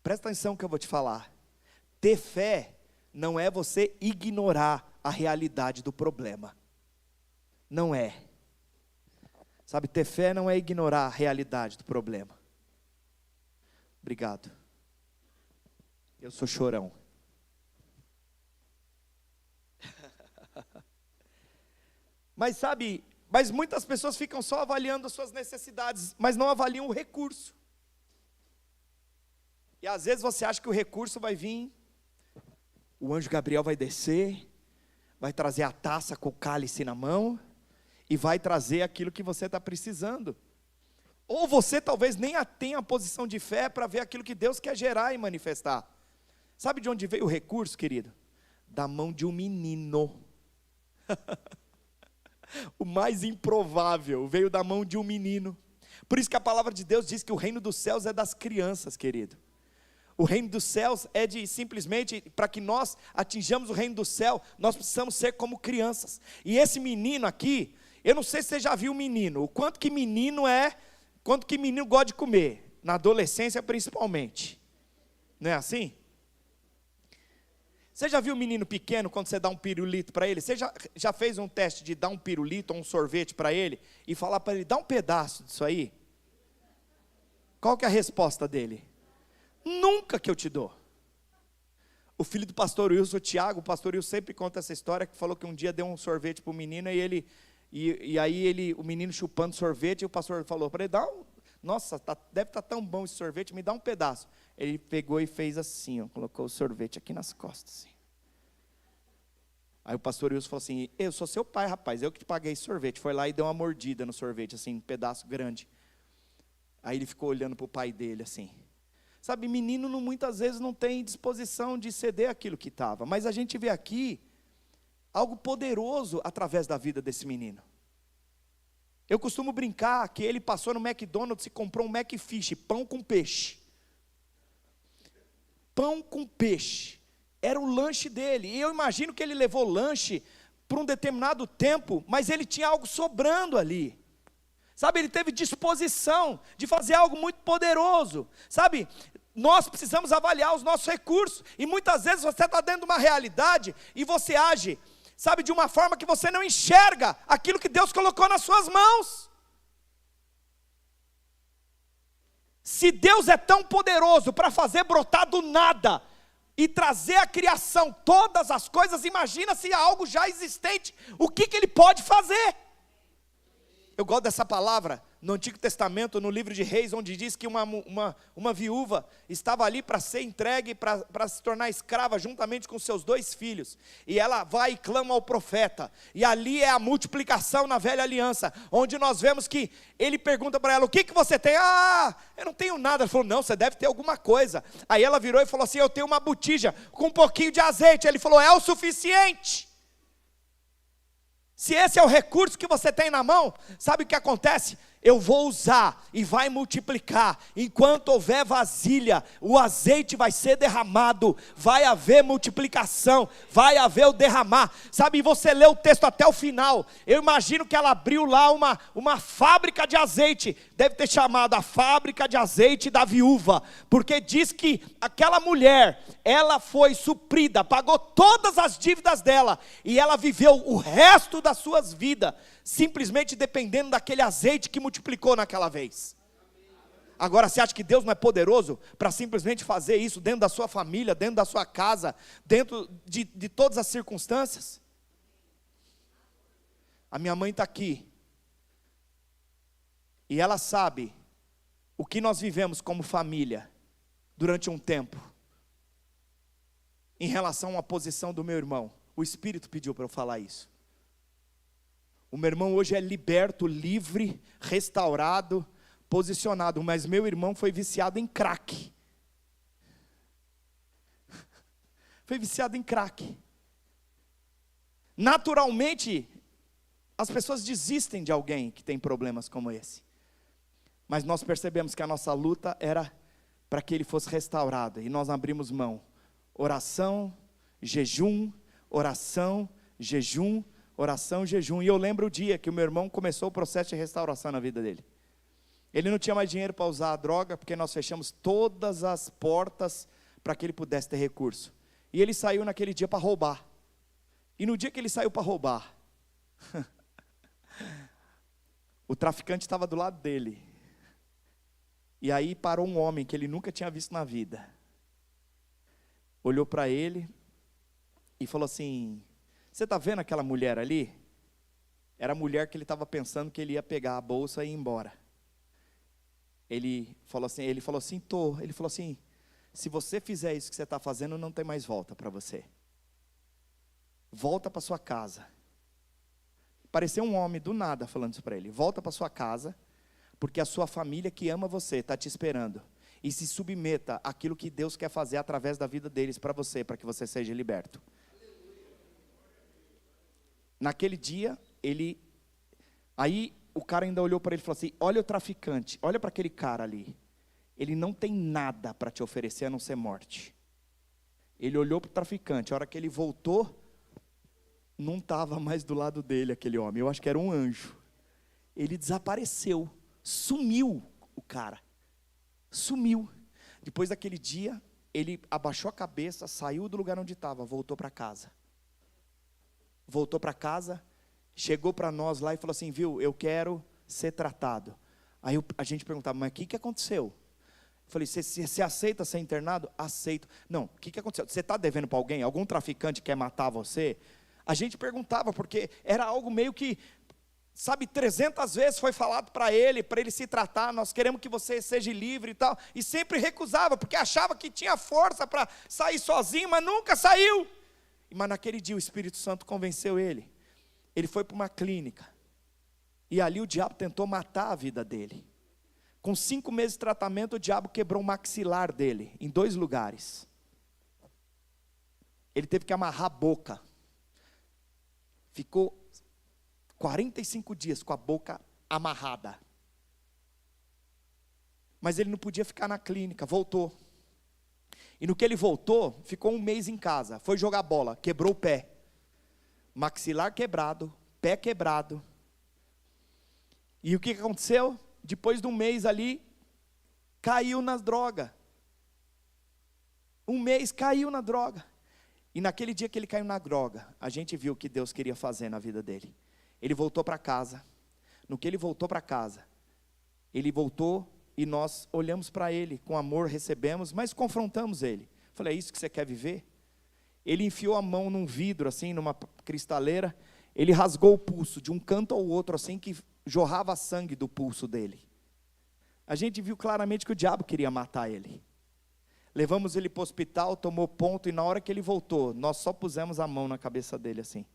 Presta atenção no que eu vou te falar. Ter fé não é você ignorar a realidade do problema. Não é. Sabe, ter fé não é ignorar a realidade do problema. Obrigado. Eu sou chorão. Mas sabe, muitas pessoas ficam só avaliando as suas necessidades, mas não avaliam o recurso. E às vezes você acha que o recurso vai vir, o anjo Gabriel vai descer, vai trazer a taça com o cálice na mão, e vai trazer aquilo que você está precisando. Ou você talvez nem tenha a posição de fé para ver aquilo que Deus quer gerar e manifestar. Sabe de onde veio o recurso, querido? Da mão de um menino. O mais improvável veio da mão de um menino. Por isso que a palavra de Deus diz que o reino dos céus é das crianças, querido. O reino dos céus é de simplesmente, para que nós atinjamos o reino do céu, nós precisamos ser como crianças. E esse menino aqui, eu não sei se você já viu o menino, o quanto que menino gosta de comer, na adolescência principalmente. Não é assim? Você já viu um menino pequeno quando você dá um pirulito para ele? Você já fez um teste de dar um pirulito ou um sorvete para ele e falar para ele, dá um pedaço disso aí? Qual que é a resposta dele? Nunca que eu te dou. O filho do pastor Wilson, o Tiago, o pastor Wilson sempre conta essa história, que falou que um dia deu um sorvete para o menino e aí o menino chupando sorvete, e o pastor falou para ele, nossa, deve estar tão bom esse sorvete, me dá um pedaço. Ele pegou e fez assim, ó, colocou o sorvete aqui nas costas. Assim. Aí o pastor Wilson falou assim, eu sou seu pai, rapaz, eu que te paguei esse sorvete. Foi lá e deu uma mordida no sorvete, assim, um pedaço grande. Aí ele ficou olhando para o pai dele, assim. Sabe, menino muitas vezes não tem disposição de ceder aquilo que estava. Mas a gente vê aqui algo poderoso através da vida desse menino. Eu costumo brincar que ele passou no McDonald's e comprou um McFish, pão com peixe. Pão com peixe. Era o lanche dele. E eu imagino que ele levou lanche por um determinado tempo, mas ele tinha algo sobrando ali. Sabe, ele teve disposição de fazer algo muito poderoso. Sabe, nós precisamos avaliar os nossos recursos. E muitas vezes você está dentro de uma realidade e você age, sabe, de uma forma que você não enxerga aquilo que Deus colocou nas suas mãos. Se Deus é tão poderoso para fazer brotar do nada e trazer à criação todas as coisas, imagina se há algo já existente, o que Ele pode fazer? Eu gosto dessa palavra no Antigo Testamento, no livro de Reis, onde diz que uma viúva estava ali para ser entregue, para se tornar escrava, juntamente com seus 2 filhos, e ela vai e clama ao profeta, e ali é a multiplicação na velha aliança, onde nós vemos que ele pergunta para ela, o que você tem? Eu não tenho nada. Ela falou, não, você deve ter alguma coisa. Aí ela virou e falou assim, eu tenho uma botija com um pouquinho de azeite. Ele falou, é o suficiente. Se esse é o recurso que você tem na mão, sabe o que acontece? Eu vou usar e vai multiplicar. Enquanto houver vasilha, o azeite vai ser derramado, vai haver multiplicação, vai haver o derramar. Sabe, você lê o texto até o final, eu imagino que ela abriu lá uma fábrica de azeite, deve ter chamado a fábrica de azeite da viúva, porque diz que aquela mulher, ela foi suprida, pagou todas as dívidas dela, e ela viveu o resto das suas vidas, simplesmente dependendo daquele azeite que multiplicou naquela vez. Agora, você acha que Deus não é poderoso para simplesmente fazer isso dentro da sua família, dentro da sua casa, dentro de todas as circunstâncias? A minha mãe está aqui, e ela sabe o que nós vivemos como família durante um tempo, em relação à posição do meu irmão. O Espírito pediu para eu falar isso. O meu irmão hoje é liberto, livre, restaurado, posicionado, mas meu irmão foi viciado em crack. Foi viciado em crack. Naturalmente, as pessoas desistem de alguém que tem problemas como esse. Mas nós percebemos que a nossa luta era para que ele fosse restaurado, e nós abrimos mão. Oração, jejum, oração, jejum, oração, jejum. E eu lembro o dia que o meu irmão começou o processo de restauração na vida dele. Ele não tinha mais dinheiro para usar a droga, porque nós fechamos todas as portas para que ele pudesse ter recurso. E ele saiu naquele dia para roubar. E no dia que ele saiu para roubar, o traficante estava do lado dele. E aí parou um homem que ele nunca tinha visto na vida. Olhou para ele e falou assim, você está vendo aquela mulher ali? Era a mulher que ele estava pensando que ele ia pegar a bolsa e ir embora. Ele falou assim, tô. Ele falou assim, se você fizer isso que você está fazendo, não tem mais volta para você. volta para sua casa. Pareceu um homem do nada falando isso para ele. Volta para sua casa, porque a sua família que ama você está te esperando. E se submeta àquilo que Deus quer fazer através da vida deles para você, para que você seja liberto. Naquele dia, aí o cara ainda olhou para ele e falou assim: olha o traficante, olha para aquele cara ali. Ele não tem nada para te oferecer a não ser morte. Ele olhou para o traficante, a hora que ele voltou, não estava mais do lado dele aquele homem, eu acho que era um anjo. Ele desapareceu, sumiu o cara, sumiu. Depois daquele dia, ele abaixou a cabeça, saiu do lugar onde estava, voltou para casa. Voltou para casa, chegou para nós lá e falou assim: viu, eu quero ser tratado. Aí a gente perguntava: mas o que aconteceu? Eu falei: você aceita ser internado? Aceito. Não, o que aconteceu? Você está devendo para alguém? Algum traficante quer matar você? A gente perguntava, porque era algo meio que, sabe, 300 vezes foi falado para ele se tratar. Nós queremos que você seja livre e tal. E sempre recusava, porque achava que tinha força para sair sozinho, mas nunca saiu. Mas naquele dia o Espírito Santo convenceu ele. Ele foi para uma clínica. E ali o diabo tentou matar a vida dele. Com 5 meses de tratamento, o diabo quebrou o maxilar dele, em 2 lugares. Ele teve que amarrar a boca. Ficou 45 dias com a boca amarrada. Mas ele não podia ficar na clínica, voltou. E no que ele voltou, ficou 1 mês em casa, foi jogar bola, quebrou o pé. Maxilar quebrado, pé quebrado. E o que aconteceu? Depois de 1 mês ali, caiu nas drogas. 1 mês caiu na droga. E naquele dia que ele caiu na droga, a gente viu o que Deus queria fazer na vida dele. Ele voltou para casa. No que ele voltou para casa, ele voltou e nós olhamos para ele com amor, recebemos, mas confrontamos ele. Falei: é isso que você quer viver? Ele enfiou a mão num vidro assim, numa cristaleira. Ele rasgou o pulso de um canto ao outro assim, que jorrava sangue do pulso dele. A gente viu claramente que o diabo queria matar ele. Levamos ele para o hospital, tomou ponto, e na hora que ele voltou, nós só pusemos a mão na cabeça dele assim.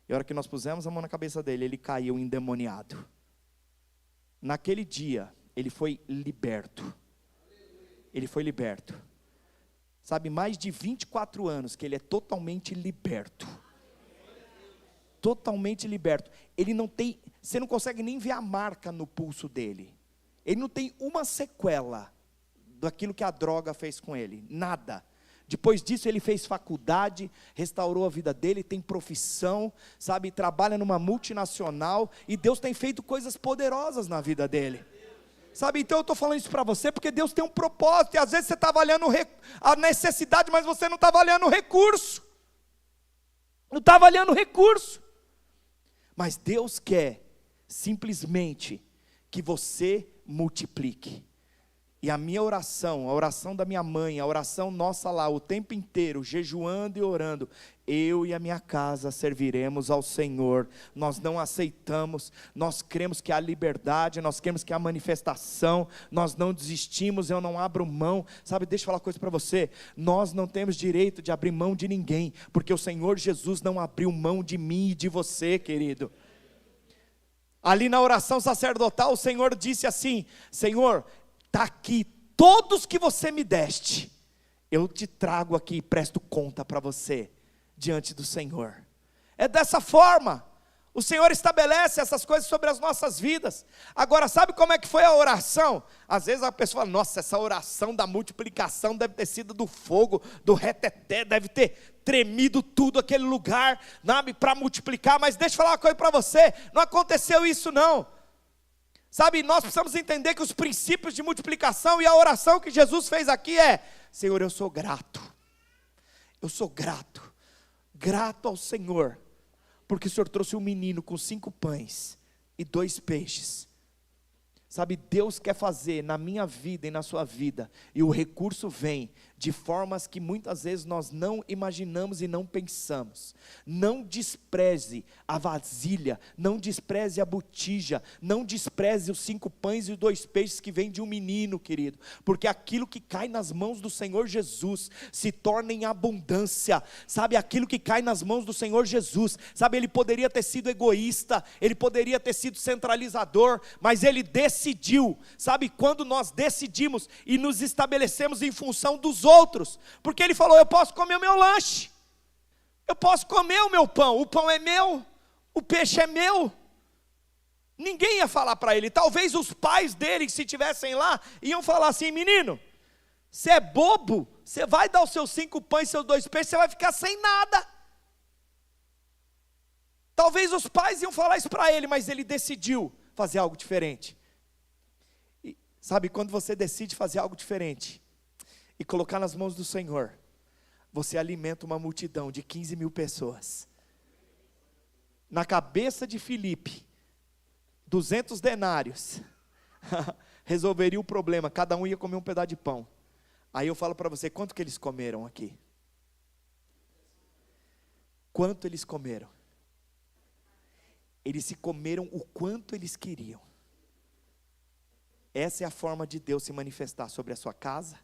E a hora que nós pusemos a mão na cabeça dele, ele caiu endemoniado. Naquele dia, ele foi liberto. Ele foi liberto. Sabe, mais de 24 anos que ele é totalmente liberto. Totalmente liberto. Ele não tem, você não consegue nem ver a marca no pulso dele. Ele não tem uma sequela daquilo que a droga fez com ele, nada. Depois disso ele fez faculdade, restaurou a vida dele, tem profissão, sabe, trabalha numa multinacional, e Deus tem feito coisas poderosas na vida dele. Sabe, então eu estou falando isso para você, porque Deus tem um propósito, e às vezes você está avaliando a necessidade, mas você não está avaliando o recurso. Não está avaliando o recurso. Mas Deus quer, simplesmente, que você multiplique. E a minha oração, a oração da minha mãe, a oração nossa lá, o tempo inteiro, jejuando e orando: eu e a minha casa serviremos ao Senhor. Nós não aceitamos, nós cremos que há liberdade, nós cremos que há manifestação, nós não desistimos, eu não abro mão. Sabe, deixa eu falar uma coisa para você: nós não temos direito de abrir mão de ninguém, porque o Senhor Jesus não abriu mão de mim e de você, querido. Ali na oração sacerdotal, o Senhor disse assim: Senhor, está aqui, todos que você me deste, eu te trago aqui e presto conta para você, diante do Senhor. É dessa forma, o Senhor estabelece essas coisas sobre as nossas vidas. Agora, sabe como é que foi a oração? Às vezes a pessoa fala: nossa, essa oração da multiplicação deve ter sido do fogo, do reteté, deve ter tremido tudo aquele lugar, para multiplicar. Mas deixa eu falar uma coisa para você: não aconteceu isso não. Sabe, nós precisamos entender que os princípios de multiplicação e a oração que Jesus fez aqui é: Senhor, eu sou grato, grato ao Senhor, porque o Senhor trouxe um menino com 5 pães e 2 peixes. Sabe, Deus quer fazer na minha vida e na sua vida, e o recurso vem de formas que muitas vezes nós não imaginamos e não pensamos. Não despreze a vasilha, não despreze a botija, não despreze os 5 pães e os 2 peixes que vem de um menino, querido, porque aquilo que cai nas mãos do Senhor Jesus, se torna em abundância. Sabe, aquilo que cai nas mãos do Senhor Jesus, sabe, ele poderia ter sido egoísta, ele poderia ter sido centralizador, mas ele decidiu, sabe, quando nós decidimos e nos estabelecemos em função dos outros, porque ele falou, eu posso comer o meu lanche, eu posso comer o meu pão, o pão é meu, o peixe é meu. Ninguém ia falar para ele. Talvez os pais dele, se estivessem lá, iam falar assim, menino, você é bobo, você vai dar os seus 5 pães e seus 2 peixes, você vai ficar sem nada. Talvez os pais iam falar isso para ele, mas ele decidiu fazer algo diferente. E, sabe, quando você decide fazer algo diferente e colocar nas mãos do Senhor, você alimenta uma multidão de 15 mil pessoas. Na cabeça de Filipe, 200 denários resolveria o problema, cada um ia comer um pedaço de pão. Aí eu falo para você, quanto que eles comeram aqui? Quanto eles comeram? Eles se comeram o quanto eles queriam. Essa é a forma de Deus se manifestar sobre a sua casa,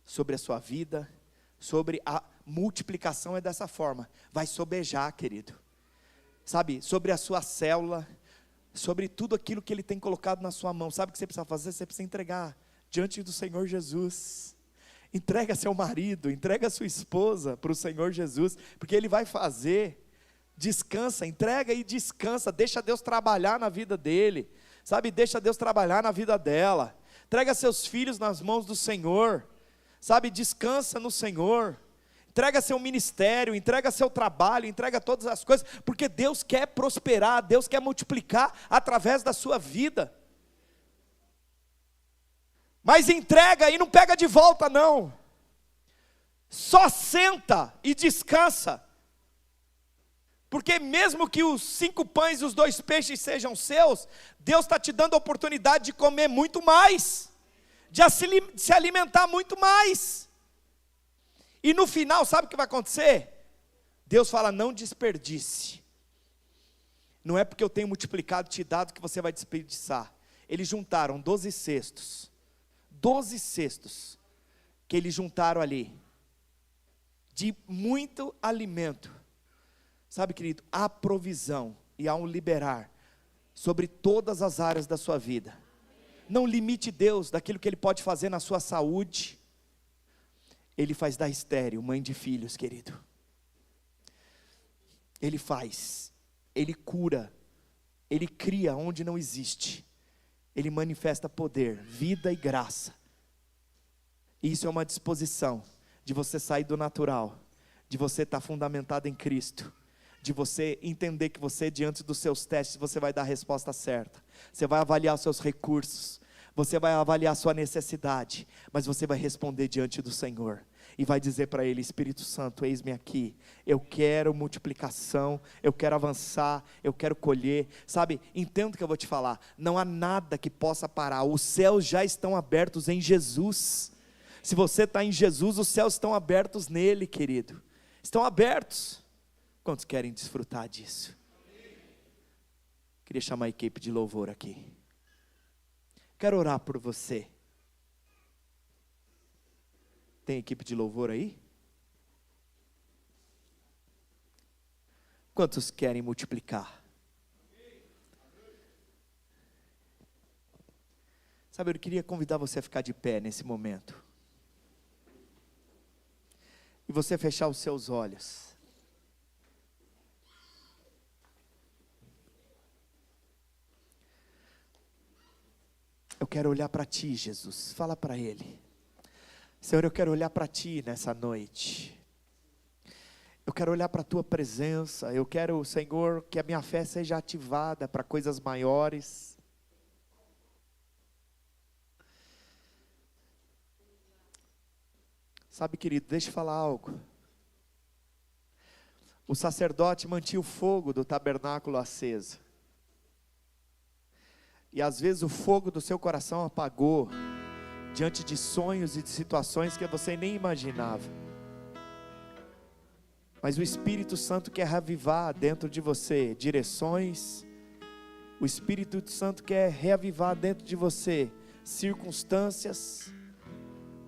sobre a sua vida, sobre a multiplicação é dessa forma, vai sobejar, querido, sabe, sobre a sua célula, sobre tudo aquilo que Ele tem colocado na sua mão. Sabe o que você precisa fazer? Você precisa entregar diante do Senhor Jesus. Entrega seu marido, entrega sua esposa para o Senhor Jesus, porque Ele vai fazer. Descansa, entrega e descansa, deixa Deus trabalhar na vida dele, sabe, deixa Deus trabalhar na vida dela. Entrega seus filhos nas mãos do Senhor, sabe, descansa no Senhor. Entrega seu ministério, entrega seu trabalho, entrega todas as coisas, porque Deus quer prosperar, Deus quer multiplicar através da sua vida. Mas entrega e não pega de volta não, só senta e descansa, porque mesmo que os 5 pães e os 2 peixes sejam seus, Deus está te dando a oportunidade de comer muito mais, de se alimentar muito mais. E no final, sabe o que vai acontecer? Deus fala, não desperdice. Não é porque eu tenho multiplicado e te dado que você vai desperdiçar. Eles juntaram 12 cestos. 12 cestos que eles juntaram ali, de muito alimento. Sabe, querido, há provisão e há um liberar sobre todas as áreas da sua vida. Não limite Deus daquilo que Ele pode fazer na sua saúde. Ele faz da estéril mãe de filhos, querido. Ele faz, Ele cura, Ele cria onde não existe. Ele manifesta poder, vida e graça. Isso é uma disposição de você sair do natural, de você estar fundamentado em Cristo, de você entender que você, diante dos seus testes, você vai dar a resposta certa. Você vai avaliar os seus recursos, você vai avaliar a sua necessidade, mas você vai responder diante do Senhor, e vai dizer para Ele, Espírito Santo, eis-me aqui, eu quero multiplicação, eu quero avançar, eu quero colher. Sabe, entendo o que eu vou te falar, não há nada que possa parar, os céus já estão abertos em Jesus. Se você está em Jesus, os céus estão abertos nele, querido, estão abertos. Quantos querem desfrutar disso? Queria chamar a equipe de louvor aqui. Quero orar por você. Tem equipe de louvor aí? Quantos querem multiplicar? Sabe, eu queria convidar você a ficar de pé nesse momento. E você fechar os seus olhos. Eu quero olhar para Ti, Jesus. Fala para Ele. Senhor, eu quero olhar para Ti nessa noite. Eu quero olhar para a Tua presença. Eu quero, Senhor, que a minha fé seja ativada para coisas maiores. Sabe, querido, deixa eu falar algo. O sacerdote mantinha o fogo do tabernáculo aceso. E às vezes o fogo do seu coração apagou diante de sonhos e de situações que você nem imaginava. Mas o Espírito Santo quer reavivar dentro de você direções. O Espírito Santo quer reavivar dentro de você circunstâncias.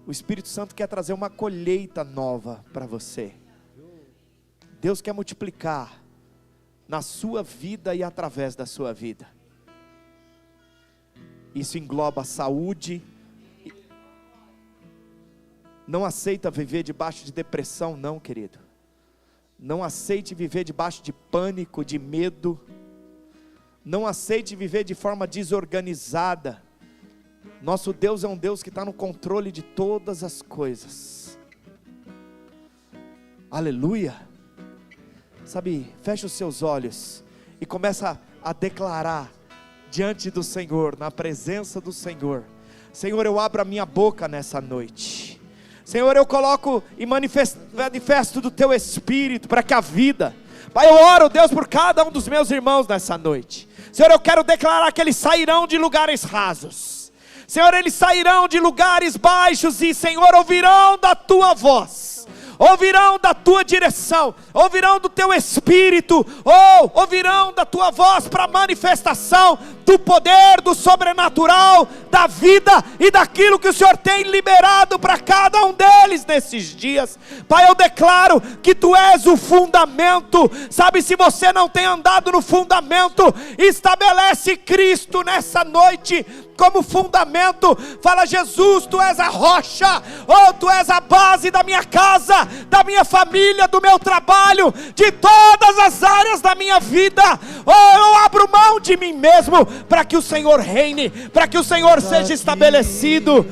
O Espírito Santo quer trazer uma colheita nova para você. Deus quer multiplicar na sua vida e através da sua vida. Isso engloba saúde. Não aceita viver debaixo de depressão, não, querido. Não aceite viver debaixo de pânico, de medo. Não aceite viver de forma desorganizada. Nosso Deus é um Deus que está no controle de todas as coisas. Aleluia. Sabe, fecha os seus olhos e começa a declarar diante do Senhor, na presença do Senhor: Senhor, eu abro a minha boca nessa noite. Senhor, eu coloco e manifesto do Teu Espírito para que a vida... Pai, eu oro, Deus, por cada um dos meus irmãos nessa noite. Senhor, eu quero declarar que eles sairão de lugares rasos. Senhor, eles sairão de lugares baixos e, Senhor, ouvirão da Tua voz, ouvirão da Tua direção, ouvirão do Teu Espírito, ou ouvirão da Tua voz para manifestação do poder, do sobrenatural, da vida e daquilo que o Senhor tem liberado para cada um deles nesses dias. Pai, eu declaro que Tu és o fundamento. Sabe, se você não tem andado no fundamento, estabelece Cristo nessa noite como fundamento. Fala: Jesus, Tu és a rocha, Tu és a base da minha casa, da minha família, do meu trabalho, de todas as áreas da minha vida. Eu abro mão de mim mesmo para que o Senhor reine, para que o Senhor seja estabelecido.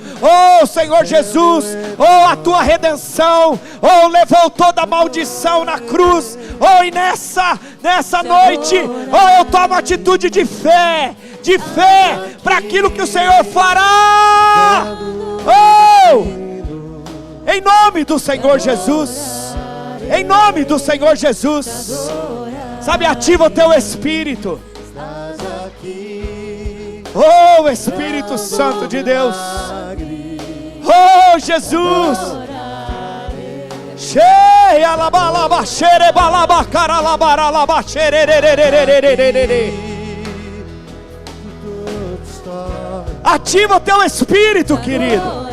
Senhor Jesus, a Tua redenção, levou toda a maldição na cruz. E nessa noite, eu tomo atitude de fé para aquilo que o Senhor fará. Em nome do Senhor Jesus, em nome do Senhor Jesus. Sabe, ativa o Teu Espírito. Espírito Santo de Deus. Jesus. Ativa o Teu Espírito, querido.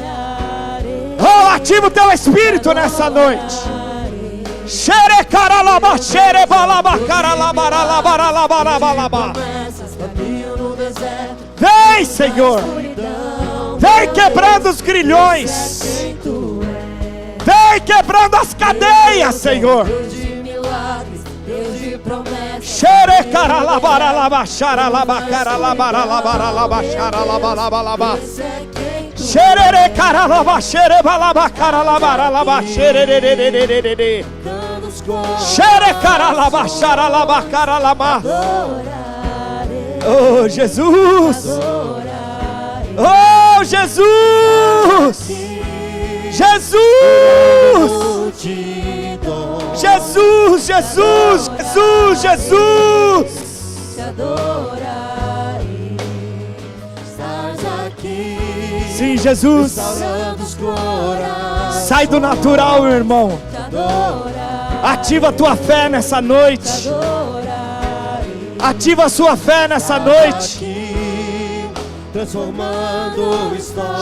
Ativa o Teu Espírito nessa noite. Vem, Senhor. Vem quebrando os grilhões. Vem quebrando as cadeias, Senhor. Jesus. Jesus. Jesus. Jesus. Sim, Jesus. Sai do natural, meu irmão. Ativa a tua fé nessa noite. Ativa a sua fé nessa noite. Transformando história.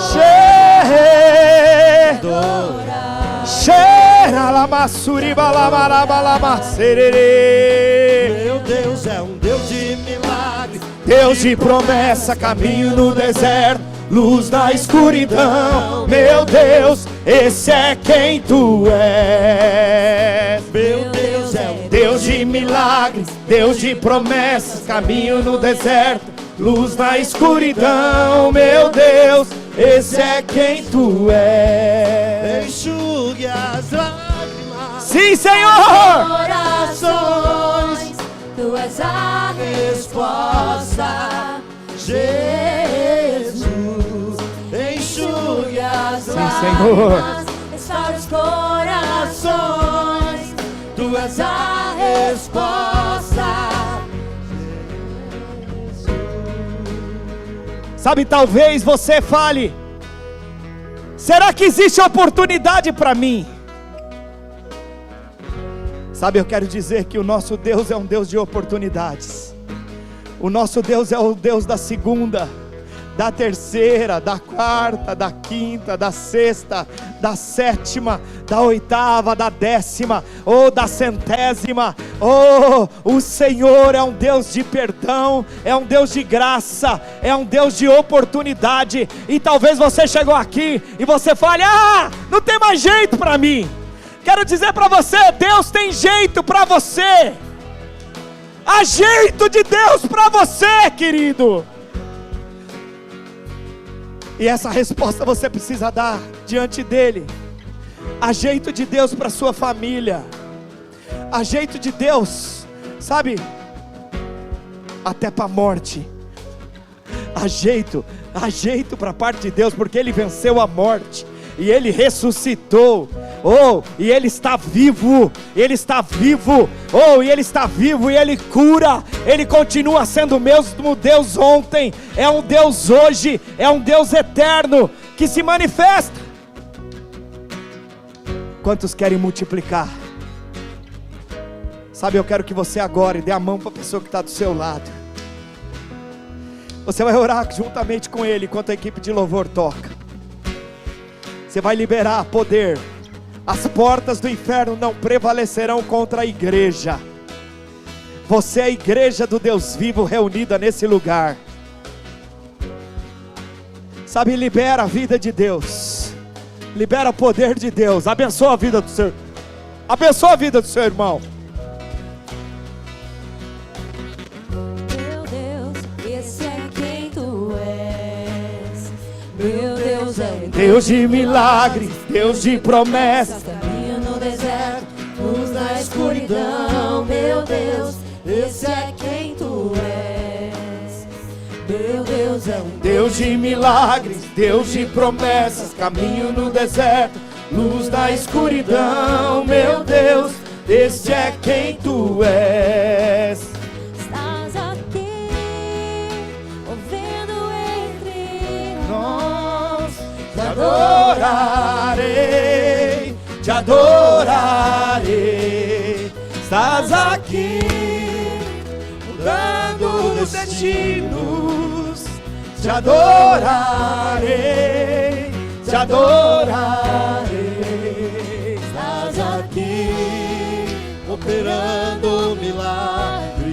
Meu Deus é um Deus de milagre, Deus de promessa, caminho no deserto, luz na escuridão. Meu Deus, esse é quem Tu és. meu Deus é um Deus de milagres, Deus de promessas, caminho no deserto, luz na escuridão. Meu Deus, esse é quem Tu és. enxugue as lágrimas. Sim, Senhor. Orações, Tu és a resposta. Jesus, enxugue as Lágrimas, restaura os corações. Tu és a resposta. Sabe, talvez você fale: será que existe oportunidade para mim? Sabe, eu quero dizer que o nosso Deus é um Deus de oportunidades. O nosso Deus é o Deus da segunda, da terceira, da quarta, da quinta, da sexta, da sétima, da oitava, da décima, ou da centésima. Oh, o Senhor é um Deus de perdão, é um Deus de graça, é um Deus de oportunidade. E talvez você chegou aqui e você fale: ah, não tem mais jeito para mim. Quero dizer para você: Deus tem jeito para você. Há jeito de Deus para você, querido. E essa resposta você precisa dar diante dele. Há jeito de Deus para sua família. Há jeito de Deus, sabe, até para a morte. Há jeito para a parte de Deus, porque ele venceu a morte e ele ressuscitou. Oh, e ele está vivo, ele está vivo. Oh, e ele está vivo e ele cura. Ele continua sendo o mesmo Deus ontem, é um Deus hoje, é um Deus eterno que se manifesta. Quantos querem multiplicar? Sabe, eu quero que você agora dê a mão para a pessoa que está do seu lado. Você vai orar juntamente com ele enquanto a equipe de louvor toca. Você vai liberar poder. As portas do inferno não prevalecerão contra a igreja. Você é a igreja do Deus vivo reunida nesse lugar. Sabe, libera a vida de Deus. Libera o poder de Deus. Abençoa a vida do seu. Abençoa a vida do seu irmão. Meu Deus, esse é quem tu és. Meu Deus é Deus de milagres, Deus de promessas. caminho no deserto, luz na escuridão. Meu Deus, esse é quem tu és. Meu Deus é Deus de milagres, Deus de promessas. Caminho no deserto, luz na escuridão. Meu Deus, esse é quem tu és. Estás aqui, ouvindo entre Nós te adorarei, te adorarei. Estás aqui, mudando os destinos. Te adorarei, te adorarei. Estás aqui, operando milagres.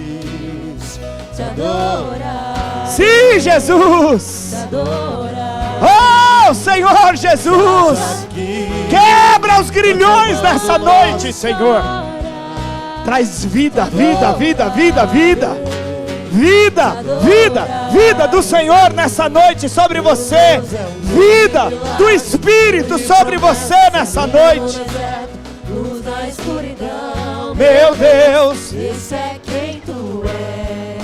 te adorar, Sim, Jesus. te adorar. Oh, Senhor Jesus, quebra os grilhões dessa noite, Senhor. Traz vida, vida, vida, vida, vida. Vida, vida, vida do Senhor nessa noite sobre você. Vida do Espírito sobre você nessa noite. Luz na escuridão. Meu Deus, Esse é quem tu és.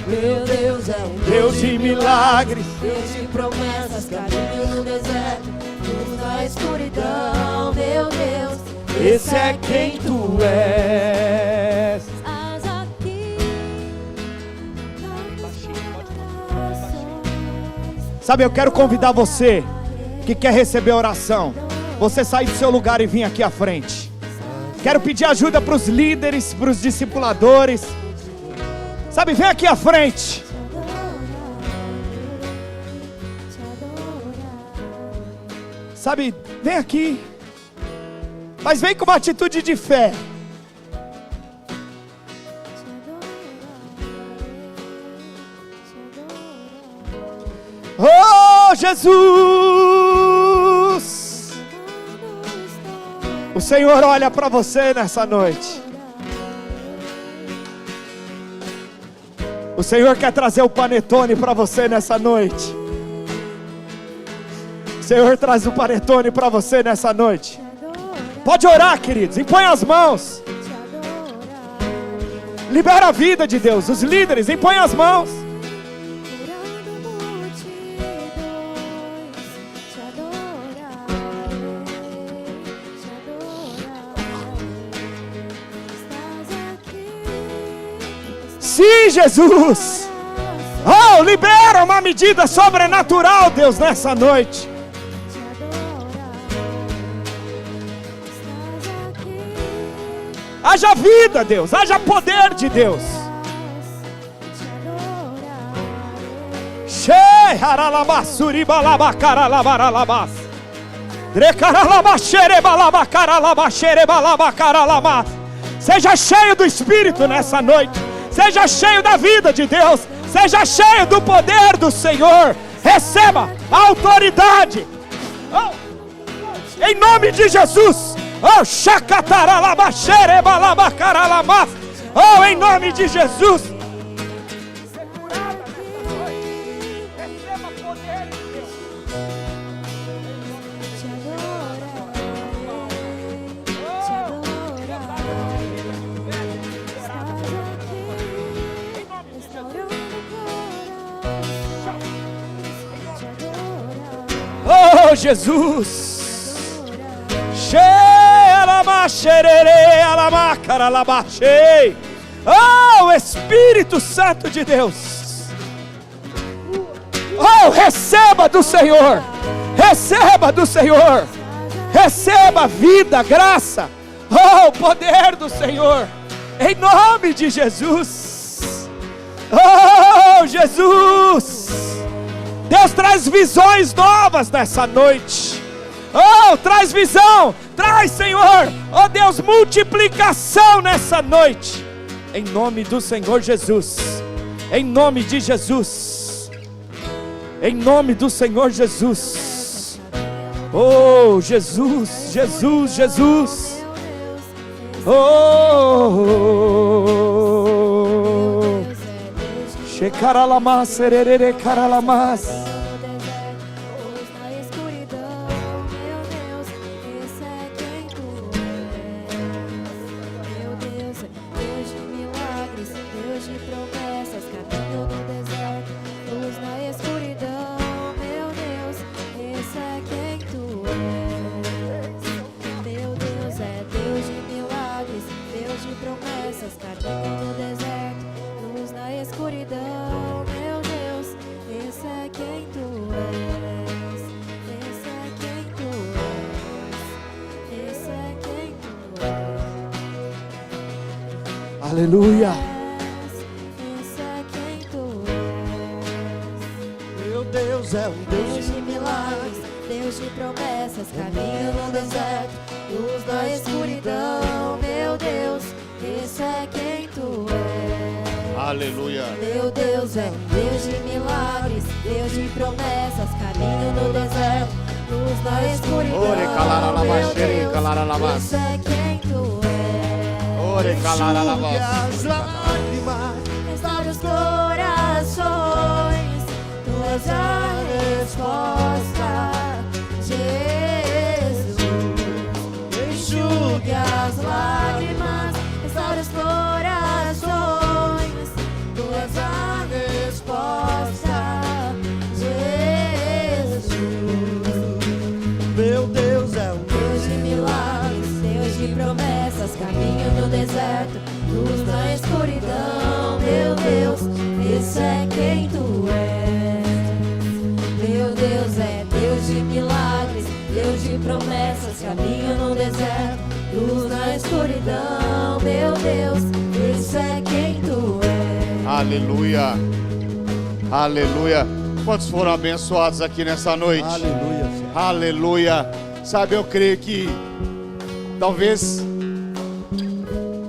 Meu Deus é um Deus de milagres. Deus de promessas, caminho no deserto, luz na escuridão. Meu Deus, Esse é quem tu és. estás aqui. Sabe, eu quero convidar você que quer receber oração, você sair do seu lugar e vir aqui à frente. Quero pedir ajuda para os líderes, para os discipuladores. Sabe, vem aqui à frente. Sabe, vem aqui. Mas vem com uma atitude de fé. Oh, Jesus! O Senhor olha para você nessa noite. O Senhor quer trazer o panetone para você nessa noite. O Senhor traz o panetone para você nessa noite. Pode orar, queridos. Impõe as mãos. Libera a vida de Deus. Os líderes, impõe as mãos. Sim, Jesus. Oh, Oh, libera uma medida sobrenatural, Deus, nessa noite. Haja vida, Deus, haja poder de Deus. Seja cheio do Espírito nessa noite. Seja cheio da vida de Deus. Seja cheio do poder do Senhor. Receba a autoridade. Oh, em nome de Jesus. Oh, oh, em nome de Jesus. Receba poder de Deus. Oh, Jesus. Oh, Espírito Santo de Deus. Oh, receba do Senhor. Receba do Senhor. Receba vida, graça. Oh, poder do Senhor. Em nome de Jesus. Oh, Jesus. Deus traz visões novas nessa noite. Oh, traz visão, traz, Senhor, oh Deus, multiplicação nessa noite, em nome do Senhor Jesus, em nome de Jesus, em nome do Senhor Jesus. Oh, Jesus, Jesus, Jesus. Oh, Shekaralamas, sererere karalamas. Aleluia. Esse é quem tu és. Meu Deus é um Deus de milagres, Deus de promessas, caminho no deserto, luz na escuridão. Meu Deus, esse é quem tu és. Aleluia. Meu Deus é um Deus de milagres, Deus de promessas, caminho no deserto, luz na escuridão. Ore, calaralabas, Meu Deus, calaralabas. esse é quem tu és. Ore, as calaralabas. lágrimas. Restaura os corações, tu és a resposta. Jesus, enxugue as lágrimas, restaura os corações, tu és a resposta. Jesus, Meu Deus é um Deus de milagres, Deus de promessas, caminho no deserto, luz na escuridão. Meu Deus, esse é quem tu és. Meu Deus é Deus de milagres, Deus de promessas, caminho no deserto, luz na escuridão. Meu Deus, esse é quem tu és. Aleluia. Aleluia. Quantos foram abençoados aqui nessa noite? aleluia, Senhor. Aleluia. Sabe, eu creio que talvez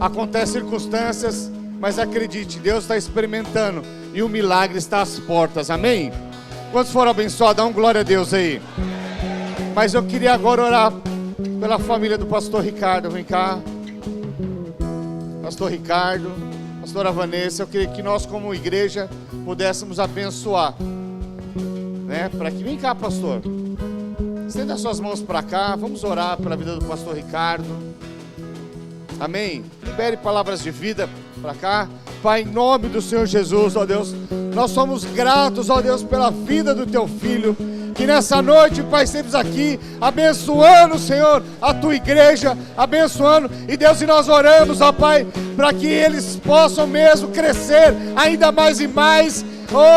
acontecem circunstâncias, mas acredite, Deus está experimentando e o milagre está às portas. Amém? Quantos foram abençoados? Dá um glória a Deus aí. Mas eu queria agora orar pela família do pastor Ricardo. Vem cá. Pastor Ricardo, pastora Vanessa, eu queria que nós como igreja pudéssemos abençoar, né? Para que, vem cá, pastor, estenda as suas mãos para cá, vamos orar pela vida do pastor Ricardo. Amém? Libere palavras de vida para cá. Pai, em nome do Senhor Jesus, ó Deus, nós somos gratos, ó Deus, pela vida do teu filho. que nessa noite, Pai, estamos aqui abençoando, Senhor, a tua igreja, abençoando. E Deus, e nós oramos, ó Pai, para que eles possam mesmo crescer ainda mais e mais,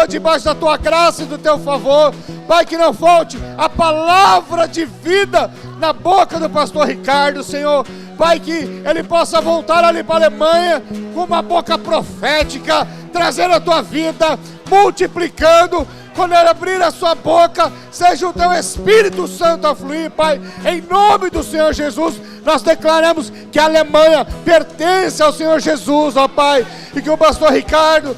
debaixo da tua graça e do teu favor. Pai, que não falte a palavra de vida na boca do pastor Ricardo, Senhor. Pai, que ele possa voltar ali para a Alemanha com uma boca profética, trazendo a tua vida, multiplicando. Quando ele abrir a sua boca, seja o teu Espírito Santo a fluir, Pai. Em nome do Senhor Jesus, nós declaramos que a Alemanha pertence ao Senhor Jesus, ó Pai. E que o pastor Ricardo,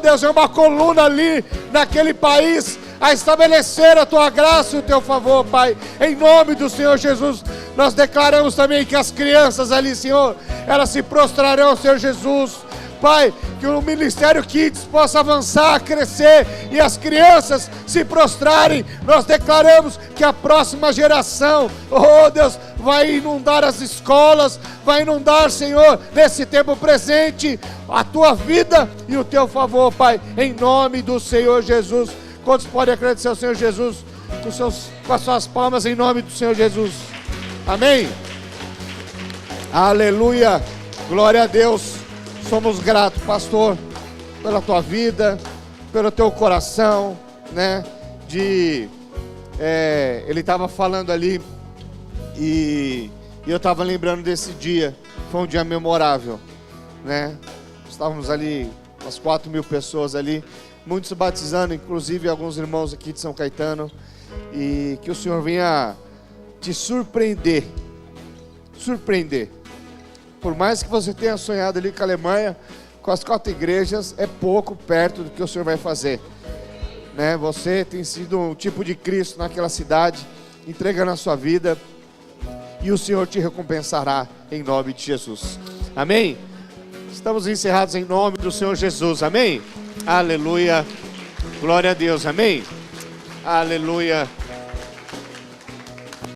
Deus, é uma coluna ali naquele país, a estabelecer a tua graça e o teu favor, Pai. Em nome do Senhor Jesus, nós declaramos também que as crianças ali, Senhor, elas se prostrarão ao Senhor Jesus. Pai, que o Ministério Kids possa avançar, crescer e as crianças se prostrarem. Nós declaramos que a próxima geração, Deus, vai inundar as escolas, vai inundar, Senhor, nesse tempo presente, a tua vida e o teu favor, Pai, em nome do Senhor Jesus. Quantos podem agradecer ao Senhor Jesus com as suas palmas em nome do Senhor Jesus? Amém? Aleluia, glória a Deus. Somos gratos, pastor, pela tua vida, pelo teu coração, né? Ele estava falando ali e eu estava lembrando desse dia. Foi um dia memorável, né? Estávamos ali, umas 4.000 pessoas ali, muitos se batizando, inclusive alguns irmãos aqui de São Caetano. E que o Senhor venha te surpreender. Por mais que você tenha sonhado ali com a Alemanha, com as 4 igrejas, é pouco perto do que o Senhor vai fazer, né? Você tem sido um tipo de Cristo naquela cidade, entregando a sua vida, e o Senhor te recompensará em nome de Jesus. Amém? Estamos encerrados em nome do Senhor Jesus. Amém? Aleluia. Glória a Deus. Amém? Aleluia.